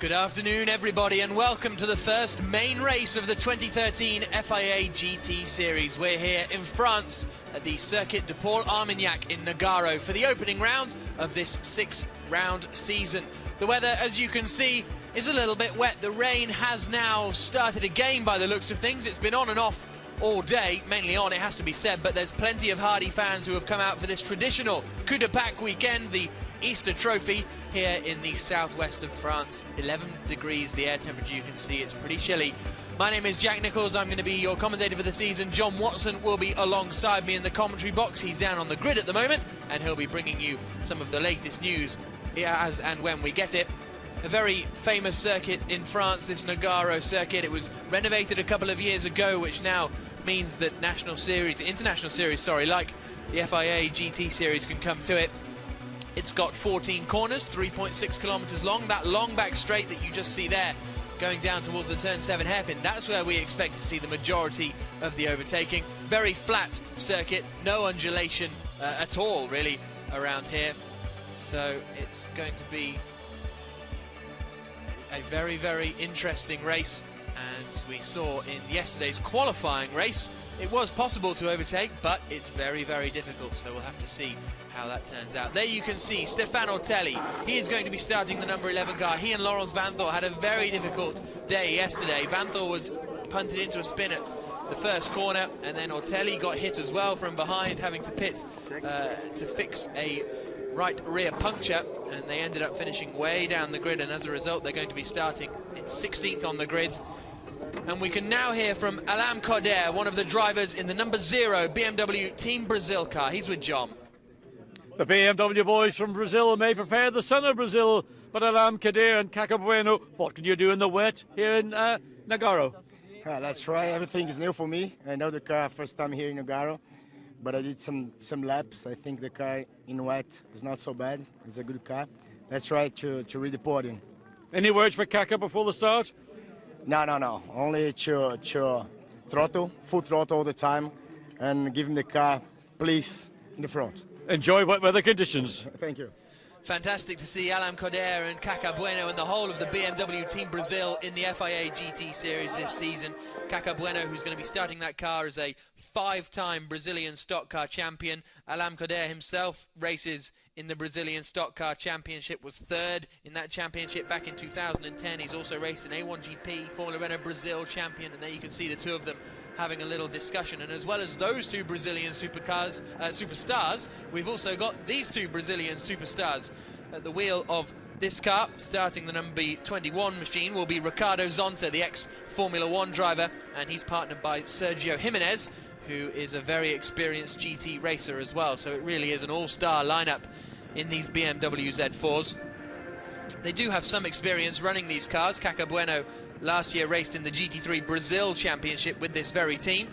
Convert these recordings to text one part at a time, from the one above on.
Good afternoon, everybody, and welcome to the first main race of the 2013 FIA GT Series. We're here in France at the Circuit de Paul Armagnac in Nogaro for the opening round of this 6-round season. The weather, as you can see, is a little bit wet. The rain has now started again by the looks of things. It's been on and off all day, mainly on, it has to be said, but there's plenty of hardy fans who have come out for this traditional Coup de Pâques weekend, the Easter trophy, here in the southwest of France. 11 degrees, the air temperature, you can see it's pretty chilly. My name is Jack Nichols, I'm going to be your commentator for the season. John Watson will be alongside me in the commentary box. He's down on the grid at the moment, and he'll be bringing you some of the latest news as and when we get it. A very famous circuit in France, this Nogaro circuit. It was renovated a couple of years ago, which now means that international series, like the FIA GT Series, can come to it. It's got 14 corners, 3.6 kilometers long. That long back straight that you just see there, going down towards the turn 7 hairpin, that's where we expect to see the majority of the overtaking. Very flat circuit, no undulation at all, really, around here. So it's going to be a very, very interesting race. As we saw in yesterday's qualifying race, it was possible to overtake, but it's very, very difficult, so we'll have to see how that turns out. There you can see Stefano Telli. He is going to be starting the number 11 car. He and Laurens Vanthoor had a very difficult day yesterday. Vanthoor was punted into a spin at the first corner, and then Ortelli got hit as well from behind, having to pit to fix a right rear puncture, and they ended up finishing way down the grid, and as a result they're going to be starting in 16th on the grid. And we can now hear from Alain Coder, one of the drivers in the number 0 BMW Team Brazil car. He's with John. The BMW boys from Brazil may prepare the sun of Brazil, but Alain Coder and Caca Bueno, what can you do in the wet here in Nogaro? Let's try. Everything is new for me. I know the car first time here in Nogaro, but I did some laps. I think the car in wet is not so bad. It's a good car. Let's try to read the podium. Any words for Caca before the start? No. Only to throttle, full throttle all the time, and give him the car, please, in the front. Enjoy wet weather conditions. Thank you. Fantastic to see Alain Coder and Caca Bueno and the whole of the BMW Team Brazil in the FIA GT Series this season. Caca Bueno, who's going to be starting that car, is a 5-time Brazilian stock car champion. Alain Coder himself races in the Brazilian Stock Car Championship, was 3rd in that championship back in 2010. He's also raced in A1GP, Formula Renault Brazil champion, and there you can see the two of them having a little discussion. And as well as those two Brazilian superstars, we've also got these two Brazilian superstars at the wheel of this car. Starting the number 21 machine will be Ricardo Zonta, the ex-Formula 1 driver, and he's partnered by Sergio Jimenez, who is a very experienced GT racer as well. So it really is an all-star lineup in these BMW Z4s. They do have some experience running these cars. Caca Bueno last year raced in the GT3 Brazil Championship with this very team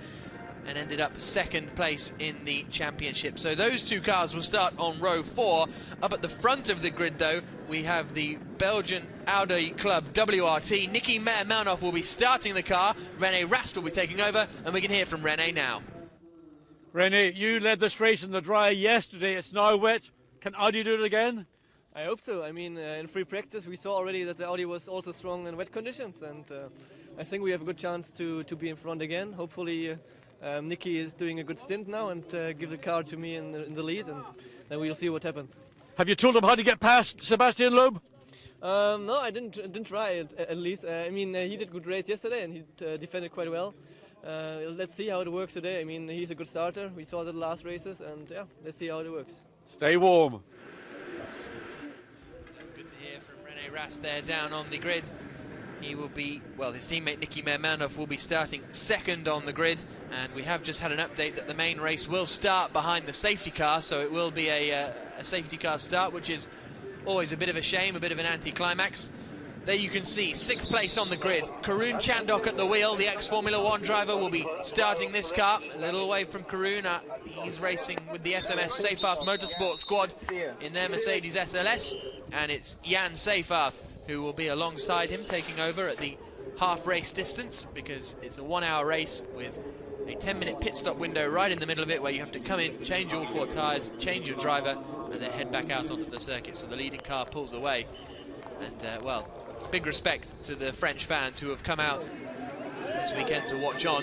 and ended up 2nd place in the championship. So those two cars will start on row 4. Up at the front of the grid, though, we have the Belgian Audi Club WRT. Nicky Meyer-Melnoff will be starting the car. René Rast will be taking over, and we can hear from René now. René, you led this race in the dry yesterday. It's now wet. Can Audi do it again? I hope so. I mean, in free practice we saw already that the Audi was also strong in wet conditions, and I think we have a good chance to be in front again. Hopefully Nicky is doing a good stint now and gives the car to me in the lead, and then we'll see what happens. Have you told him how to get past Sebastian Loeb? No, I didn't try it, at least. I mean, he did good race yesterday and he defended quite well. Let's see how it works today. I mean, he's a good starter. We saw the last races, and yeah, let's see how it works. Stay warm. So good to hear from René Rast there down on the grid. He will be, well, his teammate Nicky Meyer-Melnoff will be starting 2nd on the grid, and we have just had an update that the main race will start behind the safety car, so it will be a safety car start, which is always a bit of a shame, a bit of an anti-climax. There you can see 6th place on the grid. Karun Chandok at the wheel, the ex-Formula 1 driver, will be starting this car. A little away from Karun, he's racing with the SMS Seyfarth Motorsport squad in their Mercedes SLS, and it's Jan Seyfarth who will be alongside him, taking over at the half-race distance, because it's a 1-hour race with a 10-minute pit stop window right in the middle of it, where you have to come in, change all 4 tyres, change your driver, and then head back out onto the circuit. So the leading car pulls away, and well, big respect to the French fans who have come out this weekend to watch on.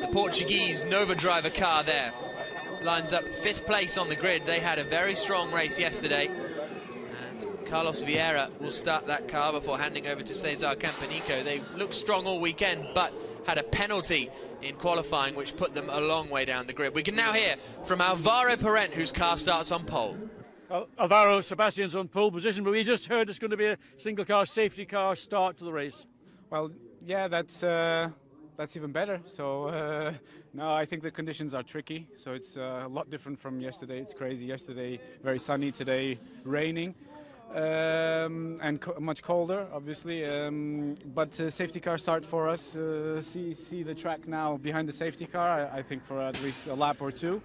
The Portuguese Nova driver car there lines up 5th place on the grid. They had a very strong race yesterday, and Carlos Vieira will start that car before handing over to Cesar Campanico. They looked strong all weekend, but had a penalty in qualifying which put them a long way down the grid. We can now hear from Alvaro Parent, whose car starts on pole. Alvaro, Sebastian's on pole position, but we just heard it's going to be a single car, safety car start to the race. Well, yeah, that's even better. So no, I think the conditions are tricky. So it's a lot different from yesterday. It's crazy. Yesterday, very sunny. Today, raining. And much colder, obviously. But safety car start for us. See the track now behind the safety car. I think for at least a lap or two,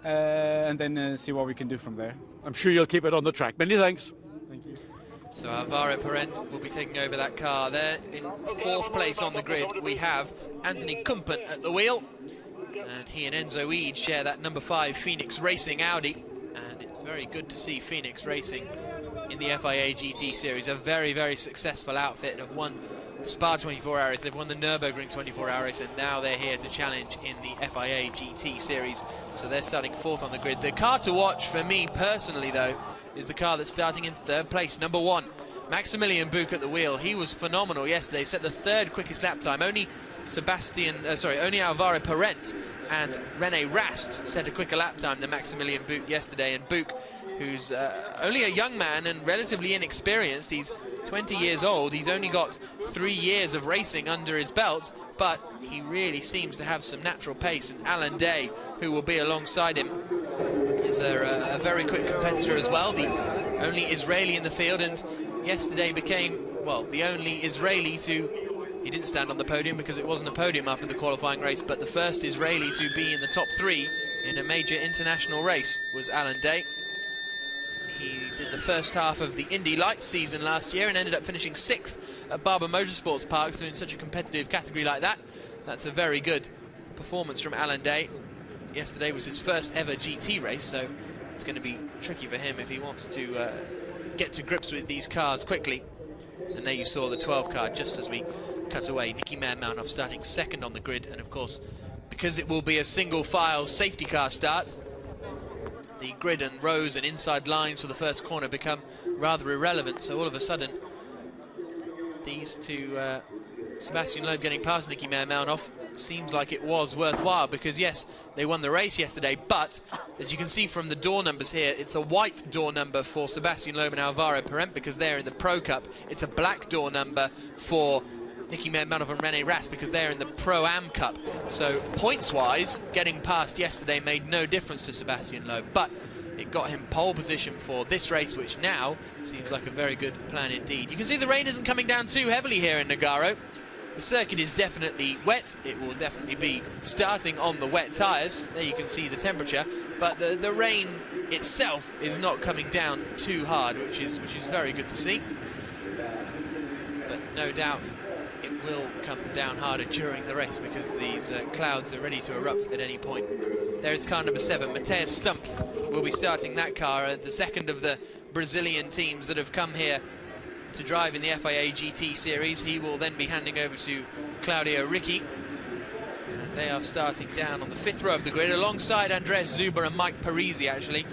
and then see what we can do from there. I'm sure you'll keep it on the track. Many thanks. Thank you. So Alvaro Parent will be taking over that car there. In 4th place on the grid, we have Anthony Kumpen at the wheel, and he and Enzo Eid share that number 5 Phoenix Racing Audi, and it's very good to see Phoenix Racing in the FIA GT Series, a very, very successful outfit. Have won the Spa 24 Hour race, they've won the Nürburgring 24 Hour race, and now they're here to challenge in the FIA GT Series. So they're starting 4th on the grid. The car to watch for me personally, though, is the car that's starting in 3rd place, number 1, Maximilian Buch at the wheel. He was phenomenal yesterday, set the 3rd quickest lap time. Only Alvaro Parent and Rene Rast set a quicker lap time than Maximilian Buch yesterday, and Buch, who's only a young man and relatively inexperienced. He's 20 years old. He's only got 3 years of racing under his belt, but he really seems to have some natural pace. And Alan Day, who will be alongside him, is a very quick competitor as well, the only Israeli in the field, and yesterday became, well, the only Israeli to... He didn't stand on the podium because it wasn't a podium after the qualifying race, but the first Israeli to be in the top 3 in a major international race was Alan Day. He did the first half of the Indy Lights season last year and ended up finishing 6th at Barber Motorsports Park. So in such a competitive category like that, that's a very good performance from Alan Day. Yesterday was his first ever GT race, so it's going to be tricky for him if he wants to get to grips with these cars quickly. And there you saw the 12 car just as we cut away. Nicky Manmanoff starting 2nd on the grid, and of course, because it will be a single file safety car start, the grid and rows and inside lines for the first corner become rather irrelevant. So all of a sudden, these two, Sebastian Loeb getting past Nicky Manmanoff, seems like it was worthwhile, because yes, they won the race yesterday, but as you can see from the door numbers here, it's a white door number for Sebastian Loeb and Alvaro Parent because they're in the Pro Cup. It's a black door number for Nicky Manmanoff and Rene Rast because they're in the Pro-Am Cup. So points-wise, getting past yesterday made no difference to Sebastian Loeb, but it got him pole position for this race, which now seems like a very good plan indeed. You can see the rain isn't coming down too heavily here in Nogaro. The circuit is definitely wet. It will definitely be starting on the wet tyres. There you can see the temperature, but the rain itself is not coming down too hard, which is very good to see. But no doubt it will come down harder during the race because these clouds are ready to erupt at any point. There's car number 7, Matthias Stumpf will be starting that car, the second of the Brazilian teams that have come here to drive in the FIA GT Series. He will then be handing over to Claudio Ricci. And they are starting down on the 5th row of the grid alongside Andres Zuber and Mike Parisi, actually,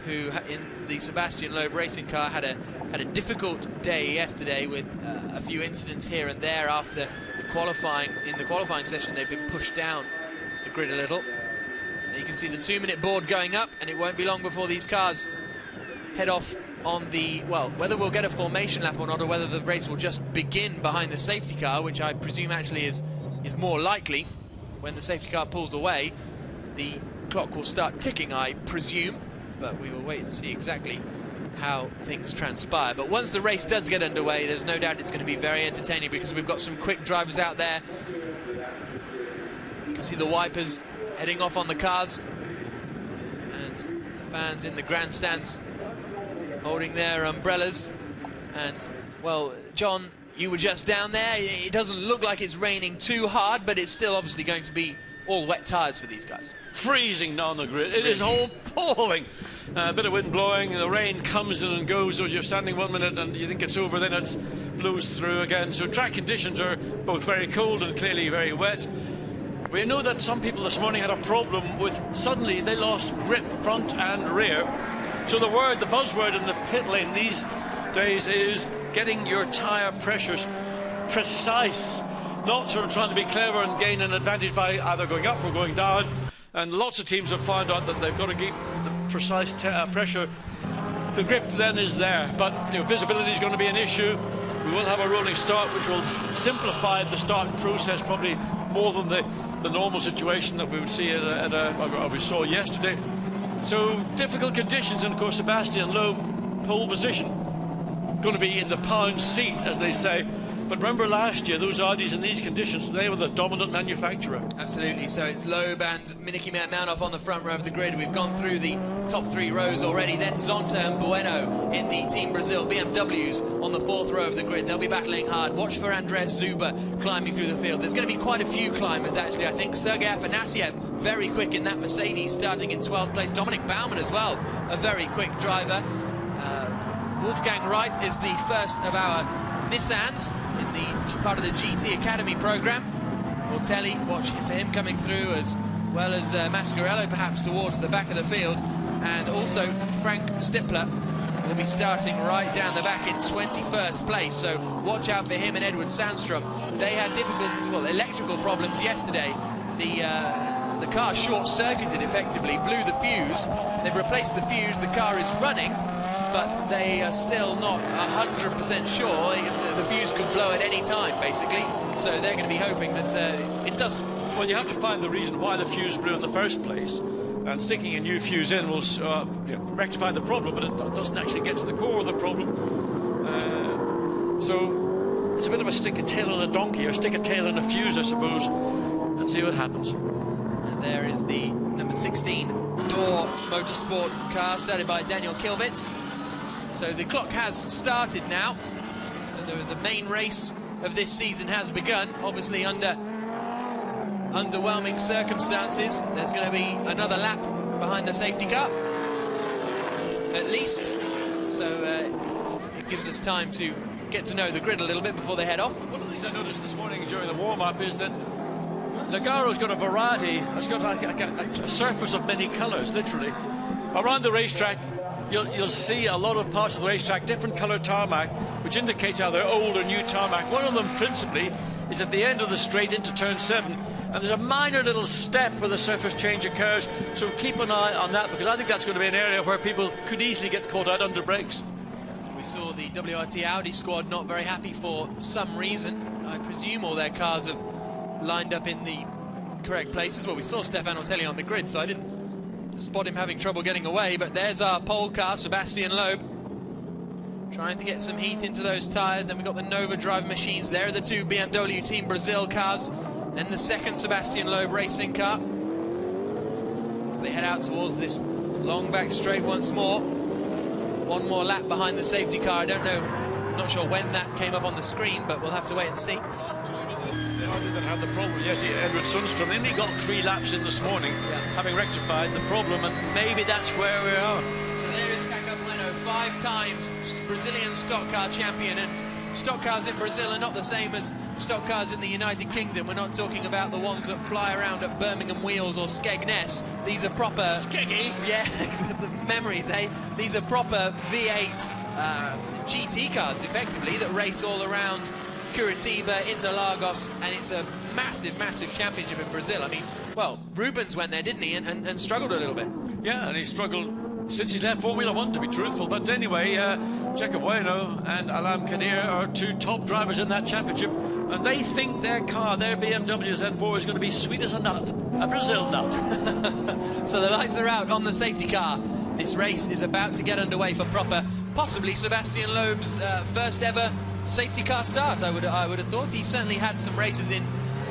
who in the Sebastian Loeb racing car had a difficult day yesterday with a few incidents here and there after the qualifying. In the qualifying session, they've been pushed down the grid a little. Now you can see the 2-minute board going up, and it won't be long before these cars head off on the, well, whether we'll get a formation lap or not, or whether the race will just begin behind the safety car, which I presume actually is more likely. When the safety car pulls away, the clock will start ticking, I presume, but we will wait and see exactly how things transpire. But once the race does get underway, there's no doubt it's going to be very entertaining because we've got some quick drivers out there. You can see the wipers heading off on the cars, and the fans in the grandstands holding their umbrellas. And, well, John, you were just down there. It doesn't look like it's raining too hard, but it's still obviously going to be all wet tyres for these guys. Freezing down the grid. It is appalling. A bit of wind blowing, the rain comes in and goes, so you're standing 1 minute and you think it's over, then it's blows through again. So track conditions are both very cold and clearly very wet. We know that some people this morning had a problem with suddenly they lost grip front and rear. So the buzzword in the pit lane these days is getting your tyre pressures precise, not sort of trying to be clever and gain an advantage by either going up or going down. And lots of teams have found out that they've got to keep the precise pressure. The grip then is there, but visibility is going to be an issue. We will have a rolling start, which will simplify the start process probably more than the normal situation that we would see we saw yesterday. So difficult conditions, and of course Sebastian Loeb, pole position, going to be in the pound seat, as they say. But remember last year, those Audis in these conditions, they were the dominant manufacturer. Absolutely, so it's Loeb and Niki Manoff on the front row of the grid. We've gone through the top 3 rows already, then Zonta and Bueno in the Team Brazil BMWs on the 4th row of the grid. They'll be battling hard. Watch for Andres Zuber climbing through the field. There's going to be quite a few climbers, actually. I think Sergei Afanasiev, very quick in that Mercedes, starting in 12th place. Dominic Baumann as well, a very quick driver. Wolfgang Wright is the first of our Nissans in the part of the GT Academy program. Ortelli, watch for him coming through, as well as Mascarello perhaps towards the back of the field, and also Frank Stippler will be starting right down the back in 21st place, so watch out for him and Edward Sandstrom. They had difficulties, well, electrical problems yesterday. The car short-circuited effectively, blew the fuse. They've replaced the fuse, the car is running, but they are still not 100% sure. The fuse could blow at any time, basically. So they're going to be hoping that it doesn't. Well, you have to find the reason why the fuse blew in the first place. And sticking a new fuse in will rectify the problem, but it doesn't actually get to the core of the problem. So it's a bit of a stick a tail on a donkey, or stick a tail on a fuse, I suppose, and see what happens. And there is the number 16 Door Motorsport car, started by Daniel Kilvitz. So the clock has started now. So the main race of this season has begun, obviously under underwhelming circumstances. There's going to be another lap behind the safety car, at least. So it gives us time to get to know the grid a little bit before they head off. One of the things I noticed this morning during the warm-up is that Nogaro's got a variety. It's got like a surface of many colours, literally. Around the racetrack, you'll see a lot of parts of the racetrack, different coloured tarmac, which indicates either old or new tarmac. One of them, principally, is at the end of the straight into turn 7, and there's a minor little step where the surface change occurs, so keep an eye on that, because I think that's going to be an area where people could easily get caught out under brakes. We saw the WRT Audi squad not very happy for some reason. I presume all their cars have lined up in the correct places. Well, we saw Stefan Ortelli on the grid, so I didn't spot him having trouble getting away, but there's our pole car, Sebastian Loeb, trying to get some heat into those tyres. Then we've got the Nova drive machines. There are the 2 BMW Team Brazil cars, then the second Sebastian Loeb racing car. So they head out towards this long back straight once more. One more lap behind the safety car. I don't know, not sure when that came up on the screen, but we'll have to wait and see. The Audi that had the problem yesterday, Edward Sundstrom, they only got 3 laps in this morning, having rectified the problem, and maybe that's where we are. So there is Caco Bueno, 5 times Brazilian stock car champion, and stock cars in Brazil are not the same as stock cars in the United Kingdom. We're not talking about the ones that fly around at Birmingham Wheels or Skegness. These are proper... Skeggy? Yeah, the memories, eh? These are proper V8 GT cars, effectively, that race all around Curitiba, Interlagos, and it's a massive, massive championship in Brazil. I mean, well, Rubens went there, didn't he, and struggled a little bit. Yeah, and he struggled since he's left Formula 1, to be truthful. But anyway, Checo Bueno and Alam Kadir are 2 top drivers in that championship, and they think their car, their BMW Z4, is going to be sweet as a nut, a Brazil nut. So the lights are out on the safety car. This race is about to get underway for proper, possibly Sebastian Loeb's first ever safety car start. I would have thought. He certainly had some races in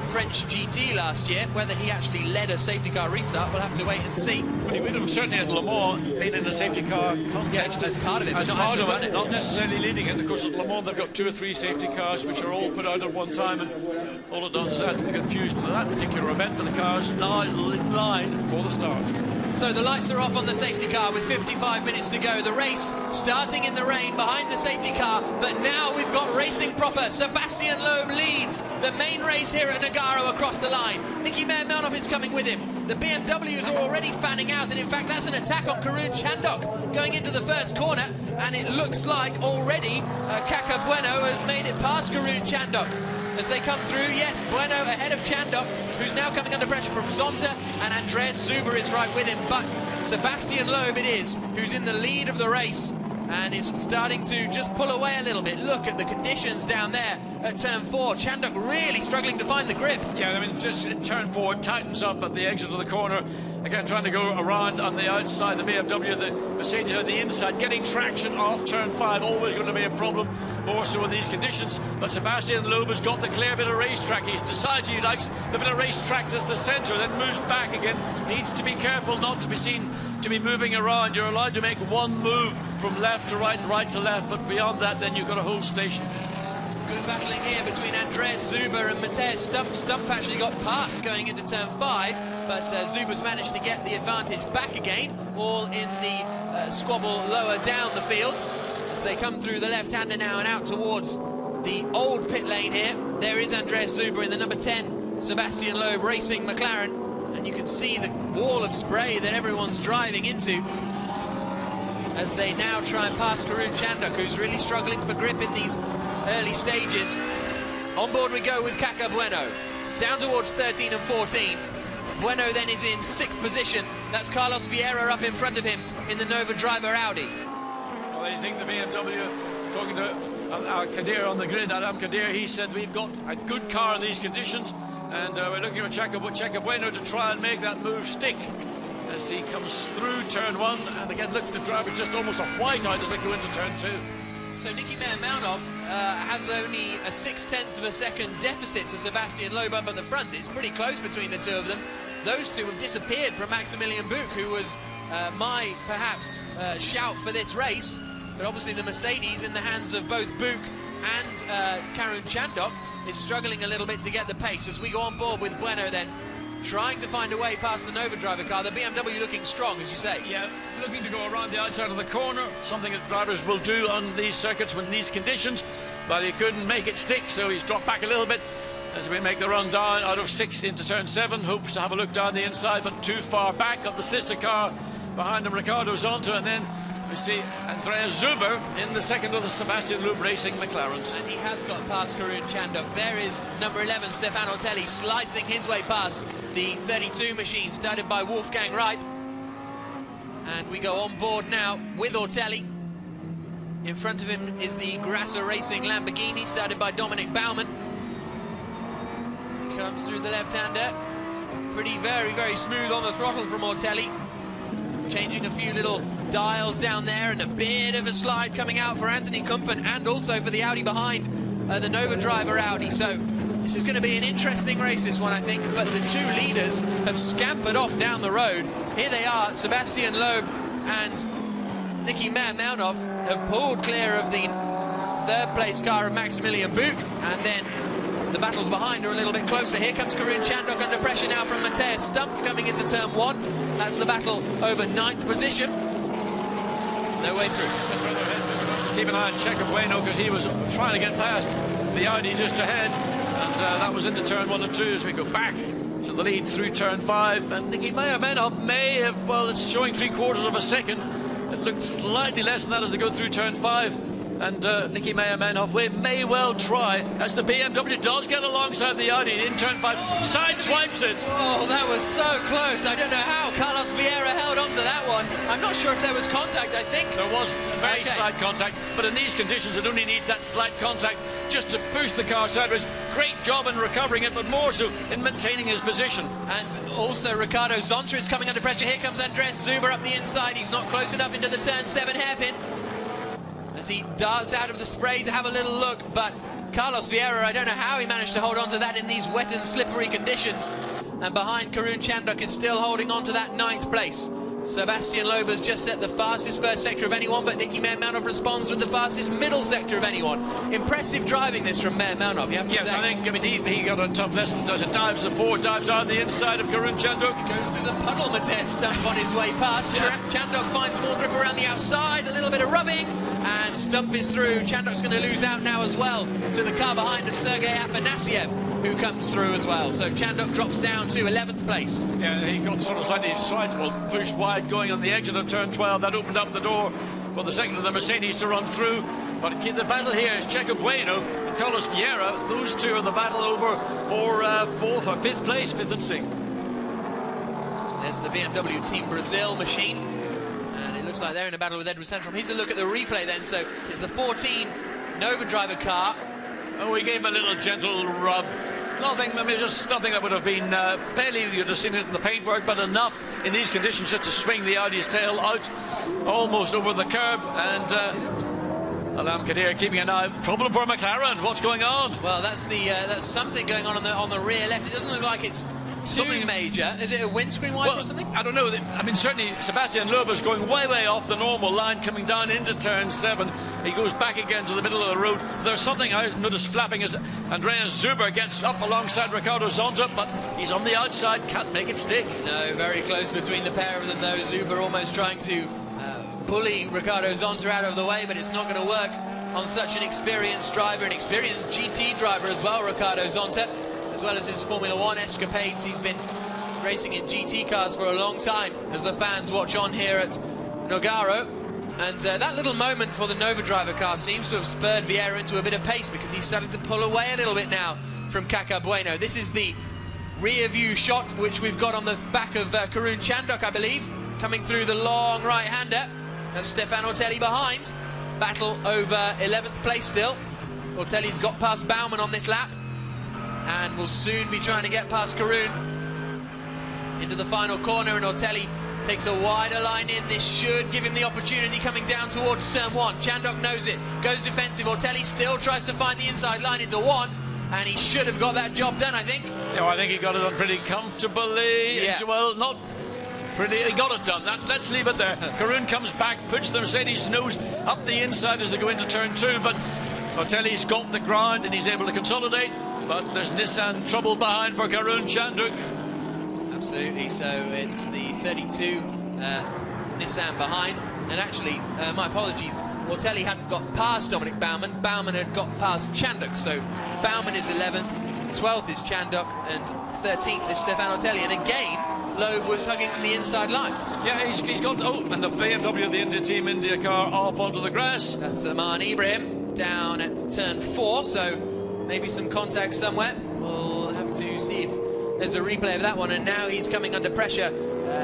French GT last year. Whether he actually led a safety car restart, we'll have to wait and see. But he would have certainly at Le Mans been in a safety car contest. Yeah, as part of it, but as part of it, not necessarily leading it. Of course, at Le Mans they've got 2 or 3 safety cars which are all put out at one time, and all it does is add to the confusion of that particular event. But the car's now in line for the start. So the lights are off on the safety car with 55 minutes to go. The race starting in the rain behind the safety car, but now we've got racing proper. Sebastian Loeb leads the main race here at Nogaro across the line. Niki Meyer-Melnhof is coming with him. The BMWs are already fanning out, and in fact that's an attack on Karun Chandhok going into the first corner, and it looks like already Kaka Bueno has made it past Karun Chandhok. As they come through, yes, Bueno ahead of Chandhok, who's now coming under pressure from Zonta, and Andreas Zuber is right with him, but Sebastian Loeb it is who's in the lead of the race and is starting to just pull away a little bit. Look at the conditions down there at turn 4. Chandhok really struggling to find the grip. Yeah, I mean, just in turn 4, it tightens up at the exit of the corner. Again, trying to go around on the outside, the BMW, the Mercedes on the inside, getting traction off turn 5, always going to be a problem, more so in these conditions. But Sebastian Loeb has got the clear bit of racetrack. He's decided he likes the bit of racetrack that's the centre, then moves back again. Needs to be careful not to be seen to be moving around. You're allowed to make one move from left to right, right to left, but beyond that, then you've got to hold station. Good battling here between Andreas Zuber and Matthias Stump. Stump actually got past going into turn 5, but Zuber's managed to get the advantage back again, all in the squabble lower down the field. As they come through the left-hander now and out towards the old pit lane here, there is Andreas Zuber in the number 10 Sebastian Loeb Racing McLaren, and you can see the wall of spray that everyone's driving into as they now try and pass Karun Chandhok, who's really struggling for grip in these early stages. On board we go with Kaka Bueno, down towards 13 and 14. Bueno then is in 6th position. That's Carlos Vieira up in front of him in the Nova Driver Audi. Well, I think the BMW, talking to Kadir on the grid, Adam Kadir, he said we've got a good car in these conditions, and we're looking at Kaka Bueno to try and make that move stick as he comes through turn 1. And again, look, the driver's just almost a whiteout as they go into turn 2. So Niki Meyer-Melnhof has only a 0.6 of a second deficit to Sebastian Loeb up at the front. It's pretty close between the two of them. Those two have disappeared from Maximilian Buch, who was my, perhaps, shout for this race. But obviously the Mercedes in the hands of both Buch and Karun Chandhok is struggling a little bit to get the pace. As we go on board with Bueno then, trying to find a way past the Nova Driver car. The BMW looking strong, as you say. Yeah, looking to go around the outside of the corner, something that drivers will do on these circuits when these conditions, but he couldn't make it stick, so he's dropped back a little bit as we make the run down out of 6 into turn 7. Hopes to have a look down the inside, but too far back. Got the sister car behind him, Ricardo Zonta, and then we see Andreas Zuber in the second of the Sebastian Loeb Racing McLarens. And he has got past Karun Chandhok. There is number 11, Stefano Telli, slicing his way past the 32 machine, started by Wolfgang Reip. And we go on board now with Ortelli. In front of him is the Grasser Racing Lamborghini, started by Dominic Baumann. As he comes through the left-hander, pretty very smooth on the throttle from Ortelli. Changing a few little dials down there, and a bit of a slide coming out for Anthony Kumpen and also for the Audi behind the Nova Driver Audi. So this is going to be an interesting race, this one, I think, but the two leaders have scampered off down the road. Here they are, Sebastian Loeb and Niki Meyer-Melnhof have pulled clear of the 3rd place car of Maximilian Buch, and then the battles behind are a little bit closer. Here comes Karun Chandhok under pressure now from Matthias Stump coming into turn 1. That's the battle over 9th position. No way through. Keep an eye on Checo Bueno, because he was trying to get past the Audi just ahead, and that was into turn 1 and 2 as we go back to the lead through turn 5. And Niki Meyer-Melnhof may have, well, it's showing 3/4 of a second. It looked slightly less than that as they go through turn 5. And Niki Meyer-Melnhof may well try, as the BMW does get alongside the Audi in turn 5, side swipes it. Oh, that was so close. I don't know how Carlos Vieira held on to that one. I'm not sure if there was contact, I think. There was very slight contact, but in these conditions it only needs that slight contact just to push the car sideways. Great job in recovering it, but more so in maintaining his position. And also Ricardo Zonta is coming under pressure. Here comes Andreas Zuber up the inside. He's not close enough into the turn 7 hairpin, as he darts out of the spray to have a little look, but Carlos Vieira, I don't know how he managed to hold on to that in these wet and slippery conditions. And behind, Karun Chandhok is still holding on to that 9th place. Sebastian Loeb has just set the fastest first sector of anyone, but Niki Meermanov responds with the fastest middle sector of anyone. Impressive driving this from Meermanov, you have to say. Yes, I think, I mean, he got a tough lesson, does it? Dives the forward, dives on the inside of Karun Chandok. Goes through the puddle, Matej Stump on his way past. Yeah. Chandok finds more grip around the outside, a little bit of rubbing, and Stump is through. Chandok's going to lose out now as well to the car behind of Sergei Afanasiev, who comes through as well. So Chandok drops down to 11th place. Yeah, he got sort of slightly pushed wide going on the exit of turn 12. That opened up the door for the second of the Mercedes to run through. But the battle here is Checo Bueno and Carlos Vieira. Those two are the battle over for 4th or 5th place, 5th and 6th. There's the BMW Team Brazil machine. And it looks like they're in a battle with Edward Sandstrom. Here's a look at the replay then. So it's the 14 Nova driver car. Oh, we gave him a little gentle rub. Nothing, I mean, just nothing that would have been barely, you'd have seen it in the paintwork, but enough in these conditions just to swing the Audi's tail out almost over the curb. And Alam Kadir keeping an eye. Problem for McLaren. What's going on? Well, that's something going on the rear left. It doesn't look like it's something major. Is it a windscreen wiper or something? I don't know. I mean, certainly Sebastian Loeb is going way off the normal line, coming down into turn 7. He goes back again to the middle of the road. There's something I noticed flapping as Andreas Zuber gets up alongside Ricardo Zonta, but he's on the outside, can't make it stick. No, very close between the pair of them though. Zuber almost trying to bully Ricardo Zonta out of the way, but it's not going to work on such an experienced driver, an experienced GT driver as well, Ricardo Zonta, as well as his Formula 1 escapades. He's been racing in GT cars for a long time as the fans watch on here at Nogaro. And that little moment for the Nova driver car seems to have spurred Vieira into a bit of pace, because he's starting to pull away a little bit now from Kaka Bueno. This is the rear view shot which we've got on the back of Karun Chandok, I believe, coming through the long right-hander. That's Stefan Ortelli behind. Battle over 11th place still. Ortelli's got past Baumann on this lap and will soon be trying to get past Karun into the final corner, and Ortelli takes a wider line in. This should give him the opportunity coming down towards turn 1. Chandok knows it, goes defensive. Ortelli still tries to find the inside line into 1, and he should have got that job done, I think. Yeah, well, I think he got it done pretty comfortably. Yeah. Well, not pretty, he got it done. Let's leave it there. Karun comes back, puts the Mercedes nose up the inside as they go into turn 2, but Ortelli's got the ground and he's able to consolidate, but there's Nissan trouble behind for Karun Chandok. Absolutely, so it's the 32 Nissan behind, and actually, my apologies, Ortelli hadn't got past Dominic Baumann. Baumann had got past Chandok, so Baumann is 11th, 12th is Chandok, and 13th is Stefan Ortelli, and again, Loeb was hugging the inside line. Yeah, he's got, and the BMW, the India Team India car, off onto the grass. That's Aman Ibrahim down at turn 4, so maybe some contact somewhere. We'll have to see if there's a replay of that one, and now he's coming under pressure.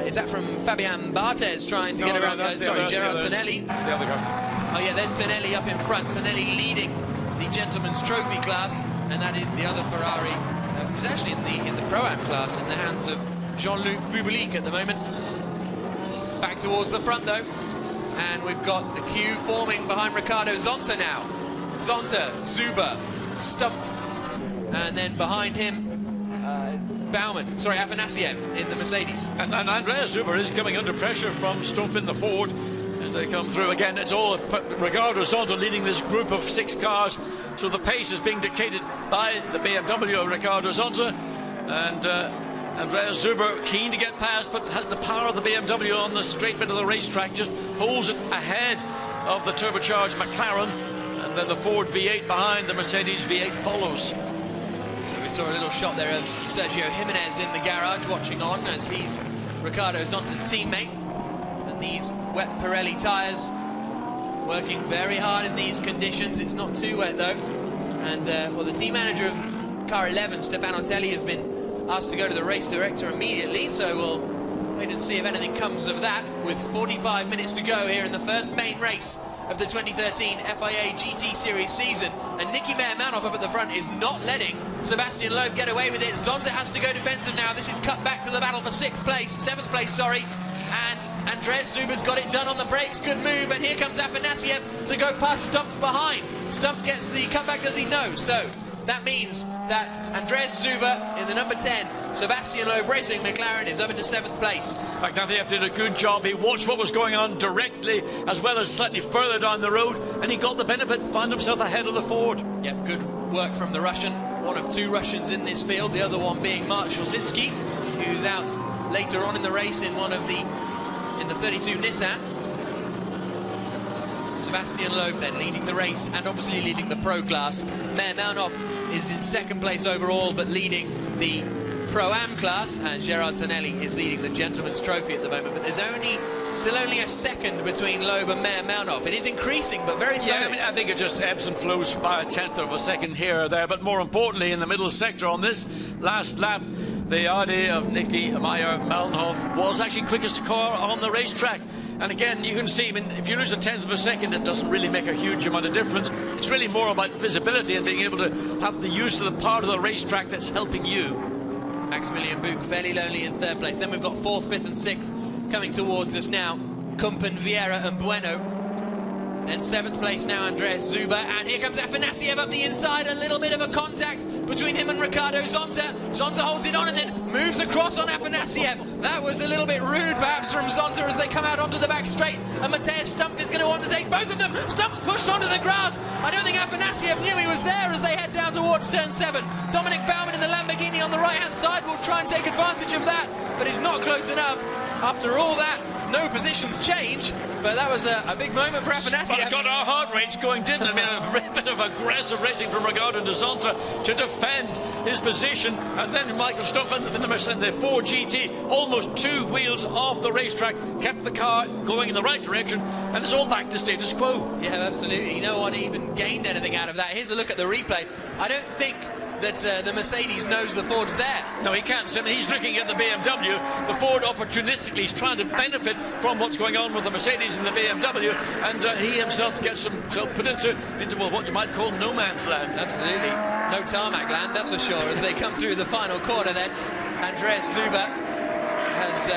Is that from Fabian Barthez trying to get around? Gerard Tonelli. The other guy. Oh yeah, there's Tonelli up in front. Tonelli leading the Gentleman's Trophy class, and that is the other Ferrari, which is actually in the Pro-Am class, in the hands of Jean-Luc Bublik at the moment. Back towards the front though, and we've got the queue forming behind Ricardo Zonta now. Zonta, Zuber, Stump, and then behind him Afanasiev in the Mercedes. And Andreas Zuber is coming under pressure from Stumpf in the Ford as they come through. Again, it's all Ricardo Zonta leading this group of 6 cars, so the pace is being dictated by the BMW of Ricardo Zonta, and Andreas Zuber keen to get past, but has the power of the BMW on the straight bit of the racetrack, just holds it ahead of the turbocharged McLaren, and then the Ford V8 behind, the Mercedes V8 follows. So we saw a little shot there of Sergio Jimenez in the garage watching on as he's Ricardo Zonta's teammate. And these wet Pirelli tyres working very hard in these conditions. It's not too wet though. And well, the team manager of car 11, Stefan Ortelli, has been asked to go to the race director immediately, so we'll wait and see if anything comes of that, with 45 minutes to go here in the first main race of the 2013 FIA GT Series season. And Niki Meermanov up at the front is not letting Sebastian Loeb get away with it. Zonta has to go defensive now. This is cut back to the battle for 7th place, sorry. And Andreas Zuber's got it done on the brakes. Good move. And here comes Afanasiev to go past Stumpf behind. Stumpf gets the cutback, does he? No. So That means that Andreas Zuber in the number 10, Sebastian Loeb Racing McLaren is up into 7th place. Ignatieff did a good job. He watched what was going on directly as well as slightly further down the road, and he got the benefit, found himself ahead of the Ford. Yep, good work from the Russian. One of 2 Russians in this field, the other one being Mark Szosicki, who's out later on in the race in the 32 Nissan. Sebastian Loeb then leading the race and obviously leading the Pro class. Meyer Malnoff is in 2nd place overall, but leading the Pro-Am class, and Gerard Tonelli is leading the Gentleman's Trophy at the moment. But there's still only a second between Loeb and Meyer Malnoff. It is increasing, but very slowly. Yeah, I mean, I think it just ebbs and flows by a 10th of a second here or there. But more importantly, in the middle sector on this last lap, the Audi of Nicky Meyer Malnoff was actually quickest car on the racetrack. And again, you can see, I mean, if you lose a 10th of a second, it doesn't really make a huge amount of difference. It's really more about visibility and being able to have the use of the part of the racetrack that's helping you. Maximilian Buch fairly lonely in 3rd place. Then we've got 4th, 5th and 6th coming towards us now. Kumpen, Vieira and Bueno. Then 7th place now, Andreas Zuber. And here comes Afanasiev up the inside. A little bit of a contact between him and Ricardo Zonta. Zonta holds it on and then moves across on Afanasiev. That was a little bit rude, perhaps, from Zonta as they come out onto the back straight. And Matthias Stumpf is going to want to take both of them. Stumpf's pushed onto the grass. I don't think Afanasiev knew he was there as they head down towards turn 7. Dominic Baumann in the Lamborghini on the right-hand side will try and take advantage of that, but he's not close enough. After all that, no positions change, but that was a big moment for Afanasiev. But it got our heart rate going, didn't it? I mean, a bit of aggressive racing from Ricardo de Zonta to defend his position, and then Michael Stumpf in the Ford GT, almost 2 wheels off the racetrack, kept the car going in the right direction, and it's all back to status quo. Yeah, absolutely. No one even gained anything out of that. Here's a look at the replay. I don't think that the Mercedes knows the Ford's there. No, he can't. I mean, he's looking at the BMW. The Ford opportunistically is trying to benefit from what's going on with the Mercedes and the BMW, and he himself gets himself put into well, what you might call no man's land. Absolutely. No tarmac land, that's for sure. As they come through the final corner then, Andreas Zuber has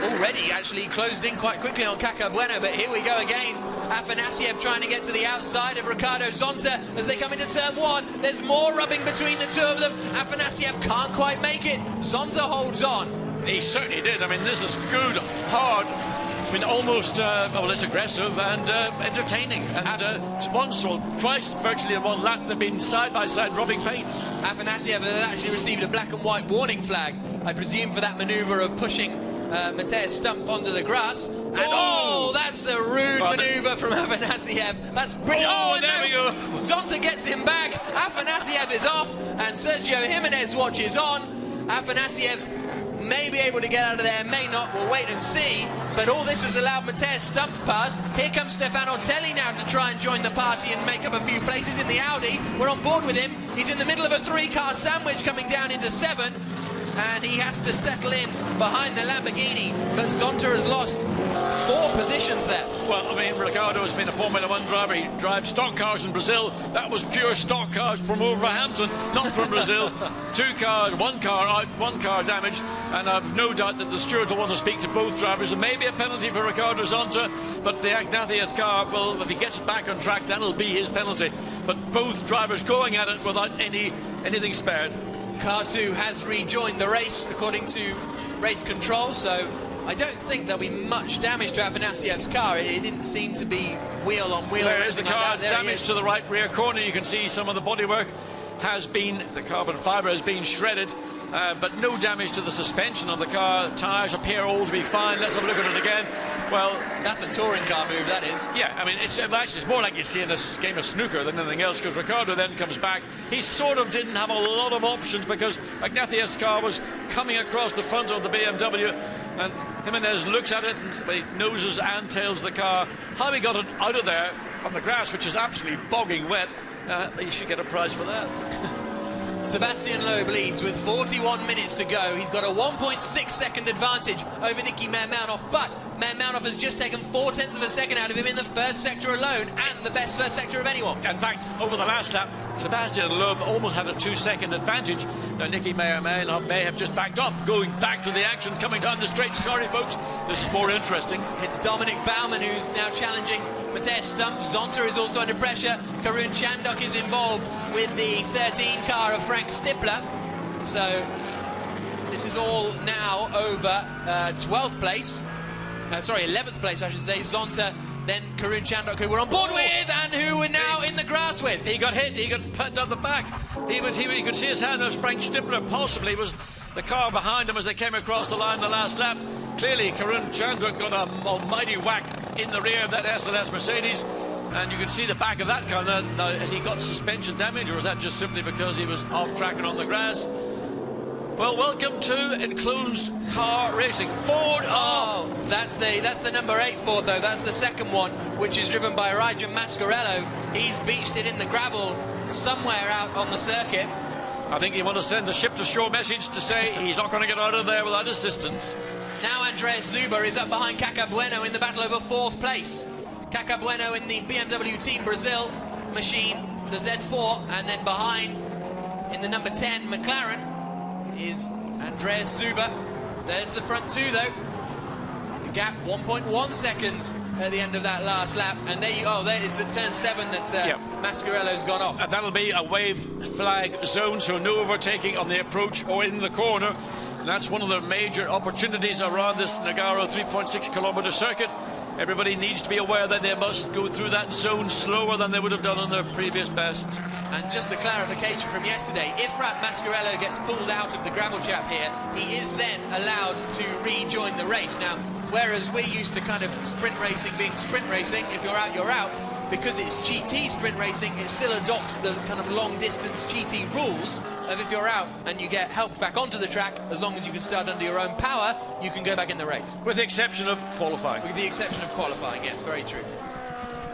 already actually closed in quite quickly on Kaka Bueno, but here we go again. Afanasiev trying to get to the outside of Ricardo Zonta as they come into turn 1. There's more rubbing between the 2 of them. Afanasiev can't quite make it. Zonta holds on. He certainly did. I mean, this is good, hard, I mean, almost, well, it's aggressive and entertaining. And once or twice, virtually in one lap, they've been side by side rubbing paint. Afanasiev has actually received a black and white warning flag, I presume, for that manoeuvre of pushing Matthias Stumpf onto the grass. And that's a rude manoeuvre from Afanasiev. That's pretty. There we go. Zonta gets him back. Afanasiev is off, and Sergio Jimenez watches on. Afanasiev may be able to get out of there, may not. We'll wait and see. But all this has allowed Matthias Stumpf past. Here comes Stefano Telli now to try and join the party and make up a few places in the Audi. We're on board with him. He's in the middle of a 3-car sandwich coming down into 7. And he has to settle in behind the Lamborghini, but Zonta has lost 4 positions there. Well, I mean, Ricardo has been a Formula 1 driver. He drives stock cars in Brazil. That was pure stock cars from Wolverhampton, not from Brazil. 2 cars, 1 car out, 1 car damaged, and I've no doubt that the steward will want to speak to both drivers. There may be a penalty for Ricardo Zonta, but the Ignatieff car, well, if he gets it back on track, that'll be his penalty. But both drivers going at it without anything spared. Car 2 has rejoined the race according to race control, so I don't think there'll be much damage to Afanasiev's car. It didn't seem to be wheel on wheel. There is the car, like damage to the right rear corner. You can see some of the bodywork has been, the carbon fibre has been shredded, but no damage to the suspension of the car. Tyres appear all to be fine. Let's have a look at it again. Well, that's a touring car move, that is. Yeah, I mean, it's more like you see in this game of snooker than anything else, because Ricardo then comes back. He sort of didn't have a lot of options because Ignatieff's car was coming across the front of the BMW, and Jimenez looks at it and he noses and tails the car. How he got it out of there on the grass, which is absolutely bogging wet, he should get a prize for that. Sebastian Loeb leads with 41 minutes to go. He's got a 1.6 second advantage over Nicky Meyer Malnoff, but Meyer Malnoff has just taken 4/10 of a second out of him in the first sector alone, and the best first sector of anyone. In fact, over the last lap, Sebastian Loeb almost had a 2-second advantage. Now, Nicky Meyer Malnoff may have just backed off, going back to the action, coming down the straight. Sorry, folks, this is more interesting. It's Dominic Baumann who's now challenging Matej Stump. Zonta is also under pressure. Karun Chandok is involved with the 13 car of Frank Stippler. So this is all now over 12th place. Sorry, 11th place, I should say. Zonta, then Karun Chandok, who we're on board with, and who we're now in the grass with. He got hit, he got put on the back. He could see his hand as Frank Stippler possibly was the car behind him as they came across the line the last lap. Clearly, Karun Chandok got an almighty whack in the rear of that SLS Mercedes. And you can see the back of that car. Now, has he got suspension damage, or is that just simply because he was off track and on the grass? Well, welcome to enclosed car racing. Ford off. Oh, that's the number 8 Ford, though. That's the second one, which is driven by Rajan Mascarello. He's beached it in the gravel somewhere out on the circuit. I think he wants to send a ship-to-shore message to say he's not going to get out of there without assistance. Now Andreas Zuber is up behind Caca Bueno in the battle over 4th place. Caca Bueno in the BMW Team Brazil machine, the Z4, and then behind in the number 10 McLaren is Andreas Zuber. There's the front two, though. The gap 1.1 seconds at the end of that last lap, and there is at turn 7 that Mascarello's gone off. And that'll be a waved flag zone, so no overtaking on the approach or in the corner. And that's one of the major opportunities around this Nogaro 3.6 kilometre circuit. Everybody needs to be aware that they must go through that zone slower than they would have done on their previous best. And just a clarification from yesterday, if Mascarello gets pulled out of the gravel trap here, he is then allowed to rejoin the race. Now, whereas we're used to kind of sprint racing being sprint racing, if you're out, you're out. Because it's GT sprint racing, it still adopts the kind of long distance GT rules of if you're out and you get helped back onto the track, as long as you can start under your own power, you can go back in the race. With the exception of qualifying. With the exception of qualifying, yes, very true.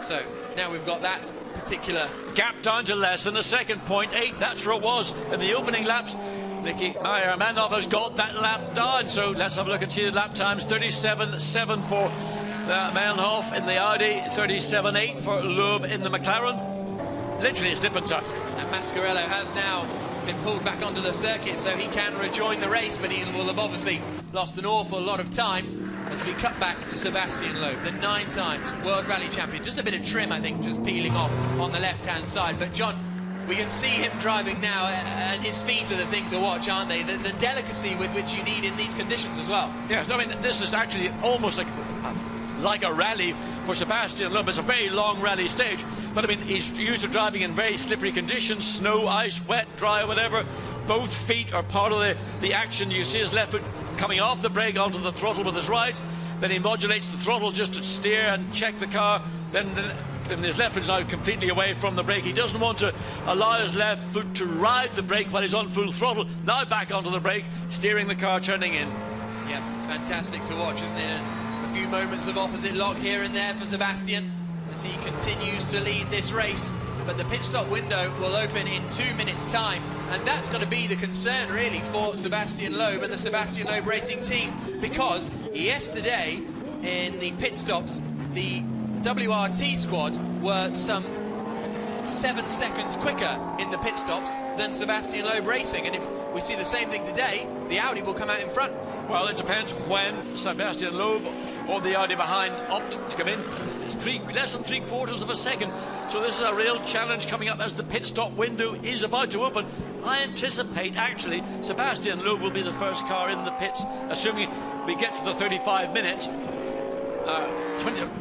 So, now we've got that particular gap down to less than a second, 0.8, that's where it was in the opening laps. Nicky Meyer-Manhoff has got that lap down, so let's have a look and see the lap times. 37.7 for Meyenhoff in the Audi, 37.8 for Loeb in the McLaren. Literally a snip and tuck. And Mascarello has now been pulled back onto the circuit, so he can rejoin the race, but he will have obviously lost an awful lot of time as we cut back to Sebastian Loeb, the 9 times World Rally Champion. Just a bit of trim, I think, just peeling off on the left-hand side. But John, we can see him driving now, and his feet are the thing to watch, aren't they? The delicacy with which you need in these conditions as well. Yes, I mean, this is actually almost like a rally for Sebastian Loeb. It's a very long rally stage, but I mean, he's used to driving in very slippery conditions, snow, ice, wet, dry, whatever. Both feet are part of the action. You see his left foot coming off the brake onto the throttle with his right, then he modulates the throttle just to steer and check the car, then his left foot is now completely away from the brake. He doesn't want to allow his left foot to ride the brake while he's on full throttle. Now back onto the brake, steering the car, turning in. Yeah, it's fantastic to watch, isn't it? And a few moments of opposite lock here and there for Sebastian as he continues to lead this race. But the pit stop window will open in 2 minutes' time, and that's going to be the concern really for Sebastian Loeb and the Sebastian Loeb Racing team, because yesterday in the pit stops the WRT squad were some 7 seconds quicker in the pit stops than Sebastian Loeb Racing, and if we see the same thing today, the Audi will come out in front. Well, it depends when Sebastian Loeb or the Audi behind opt to come in. It's less than 3/4 of a second. So this is a real challenge coming up as the pit stop window is about to open. I anticipate, actually, Sebastian Loeb will be the first car in the pits, assuming we get to the 35 minutes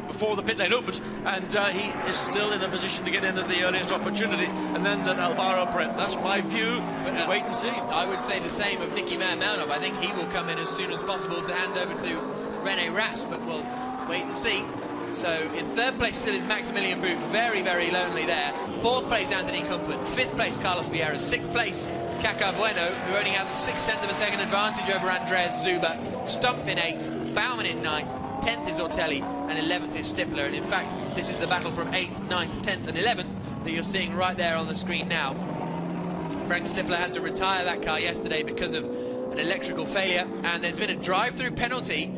before the pit lane opens, and he is still in a position to get in at the earliest opportunity, and then that Alvaro Pret. That's my view. But wait and see. I would say the same of Nicky Meyer-Manhoff. I think he will come in as soon as possible to hand over to René Rast, but we'll wait and see. So in 3rd place still is Maximilian Buch, very, very lonely there. 4th place Anthony Kumpen, 5th place Carlos Vieira, 6th place Caca Bueno, who only has a 0.6 of a second advantage over Andreas Zuber. Stumpf in 8th, Baumann in 9th, 10th is Ortelli, and 11th is Stippler. And in fact, this is the battle from 8th, 9th, 10th and 11th that you're seeing right there on the screen now. Frank Stippler had to retire that car yesterday because of an electrical failure, and there's been a drive-through penalty,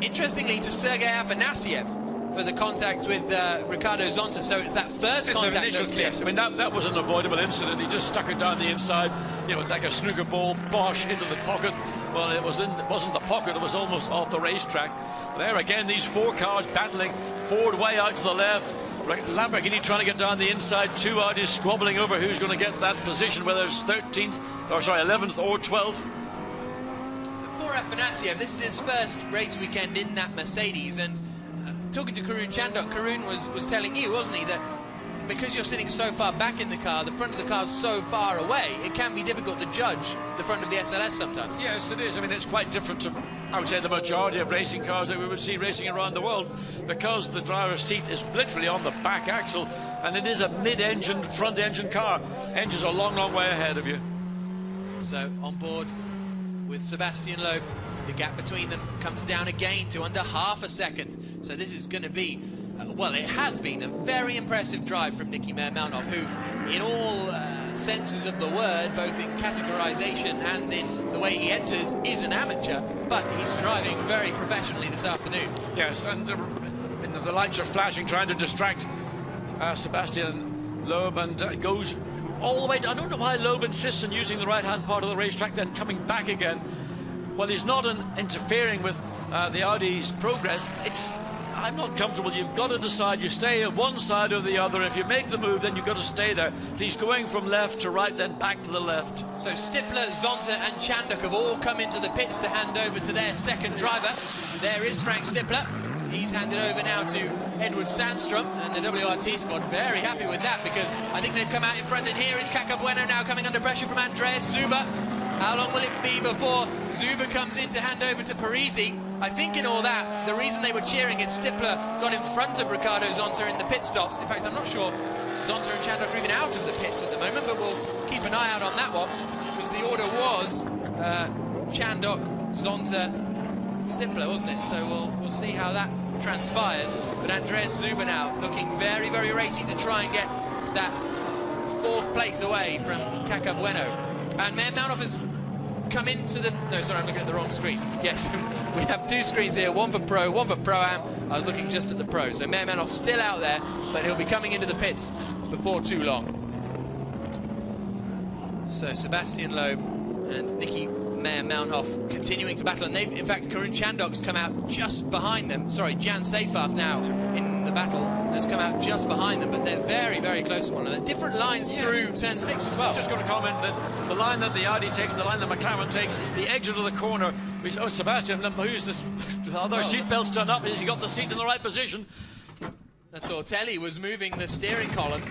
interestingly, to Sergei Afanasyev for the contact with Ricardo Zonta, so it's that first contact that's clear. Yes, I mean, that was an avoidable incident. He just stuck it down the inside, you know, like a snooker ball, bosh, into the pocket. Well, it wasn't the pocket, it was almost off the racetrack. There again, these 4 cars battling, Ford way out to the left, Lamborghini trying to get down the inside, 2 Audis squabbling over who's going to get that position, whether it's 11th or 12th. For Afanasiev, this is his first race weekend in that Mercedes, and talking to Karun Chandok, Karun was telling you, wasn't he, that because you're sitting so far back in the car, the front of the car's so far away, it can be difficult to judge the front of the SLS sometimes. Yes, it is. I mean, it's quite different to, I would say, the majority of racing cars that we would see racing around the world, because the driver's seat is literally on the back axle, and it is a mid-engine, front-engine car. Engines are a long, long way ahead of you. So, on board with Sebastian Loeb, the gap between them comes down again to under half a second. So this is going to be, well, it has been a very impressive drive from Nicky Meyer-Melnhof, who, in all senses of the word, both in categorization and in the way he enters, is an amateur, but he's driving very professionally this afternoon. Yes, and the lights are flashing, trying to distract Sebastian Loeb, and goes all the way. I don't know why Loeb insists on using the right-hand part of the racetrack, then coming back again. Well, he's not interfering with the Audi's progress. I'm not comfortable. You've got to decide. You stay on one side or the other. If you make the move, then you've got to stay there. But he's going from left to right, then back to the left. So Stippler, Zonta and Chandok have all come into the pits to hand over to their second driver. There is Frank Stippler. He's handed over now to Edward Sandstrom, and the WRT squad very happy with that, because I think they've come out in front, and here is Kaka Bueno now coming under pressure from Andreas Zuber. How long will it be before Zuber comes in to hand over to Parisi? I think in all that, the reason they were cheering is Stippler got in front of Ricardo Zonta in the pit stops. In fact, I'm not sure Zonta and Chandok are even out of the pits at the moment, but we'll keep an eye out on that one, because the order was Chandok, Zonta, Stippler, wasn't it? So we'll see how that transpires. But Andreas Zuber now looking very, very racy to try and get that 4th place away from Kaka Bueno. And Meyer-Melnhof has come into the... No, sorry, I'm looking at the wrong screen. Yes, we have 2 screens here, one for Pro, one for Pro-Am. I was looking just at the Pro. So Meyer-Melnhof's still out there, but he'll be coming into the pits before too long. So Sebastian Loeb and Nicky Meyer-Melnhof continuing to battle, and they've, in fact, Karun Chandok's come out just behind them. Sorry, Jan Seyfarth now in the battle has come out just behind them, but they're very, very close to one another. Different lines through turn 6 as well. Just going to comment that the line that the Audi takes, the line that McLaren takes, is the exit of the corner. Oh, Sebastian, who's this other seatbelts done up? Has he got the seat in the right position? That's Ortelli was moving the steering column,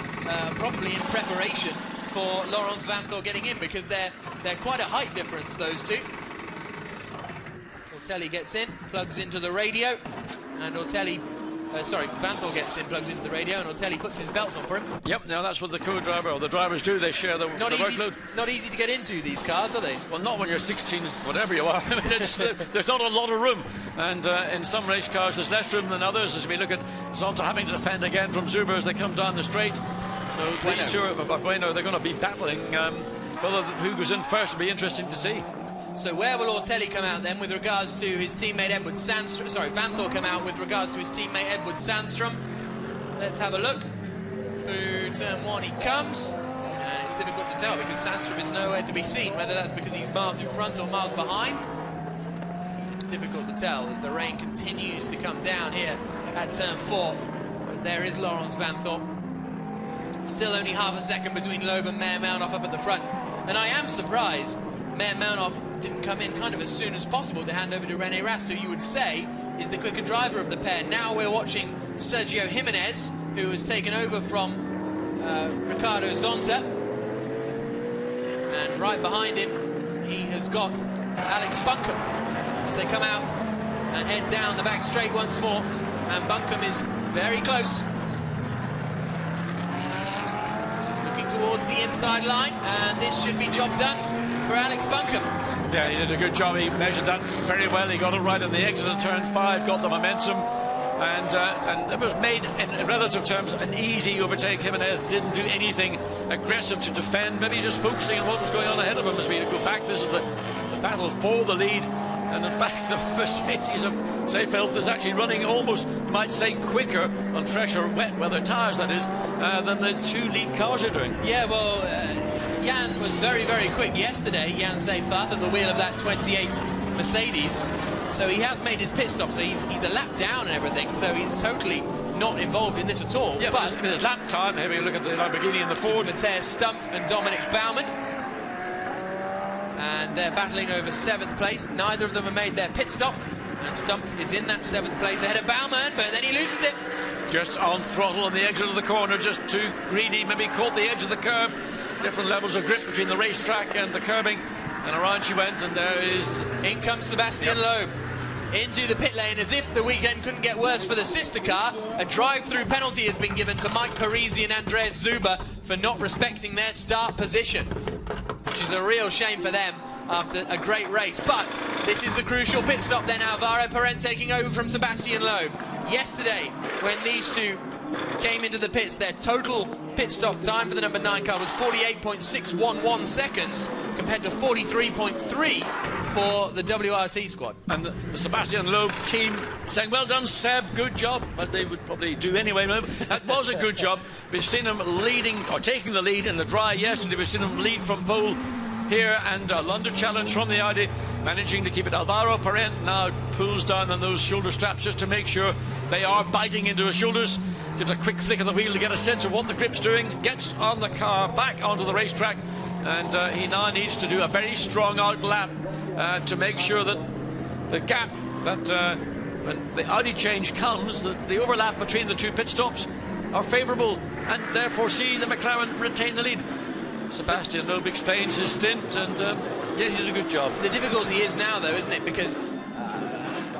probably in preparation for Laurens Vanthoor getting in, because they're quite a height difference, those two. Ortelli gets in, plugs into the radio, and Vanthoor gets in, plugs into the radio, and Ortelli puts his belts on for him. Yep, now that's what the co-driver or the drivers do. They share the workload. Not easy to get into these cars, are they? Well, not when you're 16, whatever you are. I mean, there's not a lot of room, and in some race cars there's less room than others. As we look at Zonta having to defend again from Zuber as they come down the straight. So these two are Bueno, they're going to be battling. Whether who goes in first will be interesting to see. So where will Ortelli come out then with regards to his teammate Edward Sandstrom? Sorry, Vanthoor come out with regards to his teammate Edward Sandstrom. Let's have a look. Through turn 1 he comes, and it's difficult to tell because Sandstrom is nowhere to be seen, whether that's because he's miles in front or miles behind. It's difficult to tell as the rain continues to come down here at turn 4. But there is Laurens Vanthoor. Still only half a second between Loeb and Meyer-Melnhof up at the front. And I am surprised Meyer-Melnhof didn't come in kind of as soon as possible to hand over to René Rast, who you would say is the quicker driver of the pair. Now we're watching Sergio Jimenez, who has taken over from Ricardo Zonta. And right behind him, he has got Alex Buncombe as they come out and head down the back straight once more. And Buncombe is very close. Towards the inside line, and this should be job done for Alex Buncombe. Yeah, he did a good job. He measured that very well. He got it right in the exit of turn 5, got the momentum, and it was made in relative terms an easy overtake. Jimenez didn't do anything aggressive to defend, maybe just focusing on what was going on ahead of him. As we go back, this is the battle for the lead And in fact, the Mercedes of Seefeld is actually running almost, you might say, quicker on fresher, wet weather tyres, that is, than the two lead cars are doing. Yeah, well, Jan was very, very quick yesterday, Jan Seefeld, at the wheel of that 28 Mercedes. So he has made his pit stop, so he's a lap down and everything, so he's totally not involved in this at all. Yeah, but his lap time, having a look at the Lamborghini and the Ford. Matthias Stumpf and Dominic Baumann. And they're battling over 7th place. Neither of them have made their pit stop. And Stumpf is in that 7th place ahead of Baumann, but then he loses it. Just on throttle on the exit of the corner, just too greedy, maybe caught the edge of the curb. Different levels of grip between the racetrack and the curbing. And around she went, and there is... In comes Sebastian Loeb into the pit lane, as if the weekend couldn't get worse for the sister car. A drive-through penalty has been given to Mike Parisi and Andreas Zuber for not respecting their start position, which is a real shame for them after a great race. But this is the crucial pit stop then. Alvaro Parent taking over from Sebastian Loeb. Yesterday, when these two came into the pits, their total pit stop time for the number 9 car was 48.611 seconds compared to 43.3 for the WRT squad. And the Sebastian Loeb team saying, well done, Seb, good job. But they would probably do anyway. That was a good job. We've seen them leading, or taking the lead in the dry yesterday. We've seen them lead from pole here, and a London challenge from the Audi, managing to keep it. Alvaro Parent now pulls down on those shoulder straps just to make sure they are biting into his shoulders. Gives a quick flick of the wheel to get a sense of what the grip's doing. Gets on the car, back onto the racetrack, and he now needs to do a very strong out lap to make sure that the gap, that when the Audi change comes, that the overlap between the two pit stops are favourable, and therefore see the McLaren retain the lead. Sebastian Loeb explains his stint, and yeah, he did a good job. The difficulty is now, though, isn't it? Because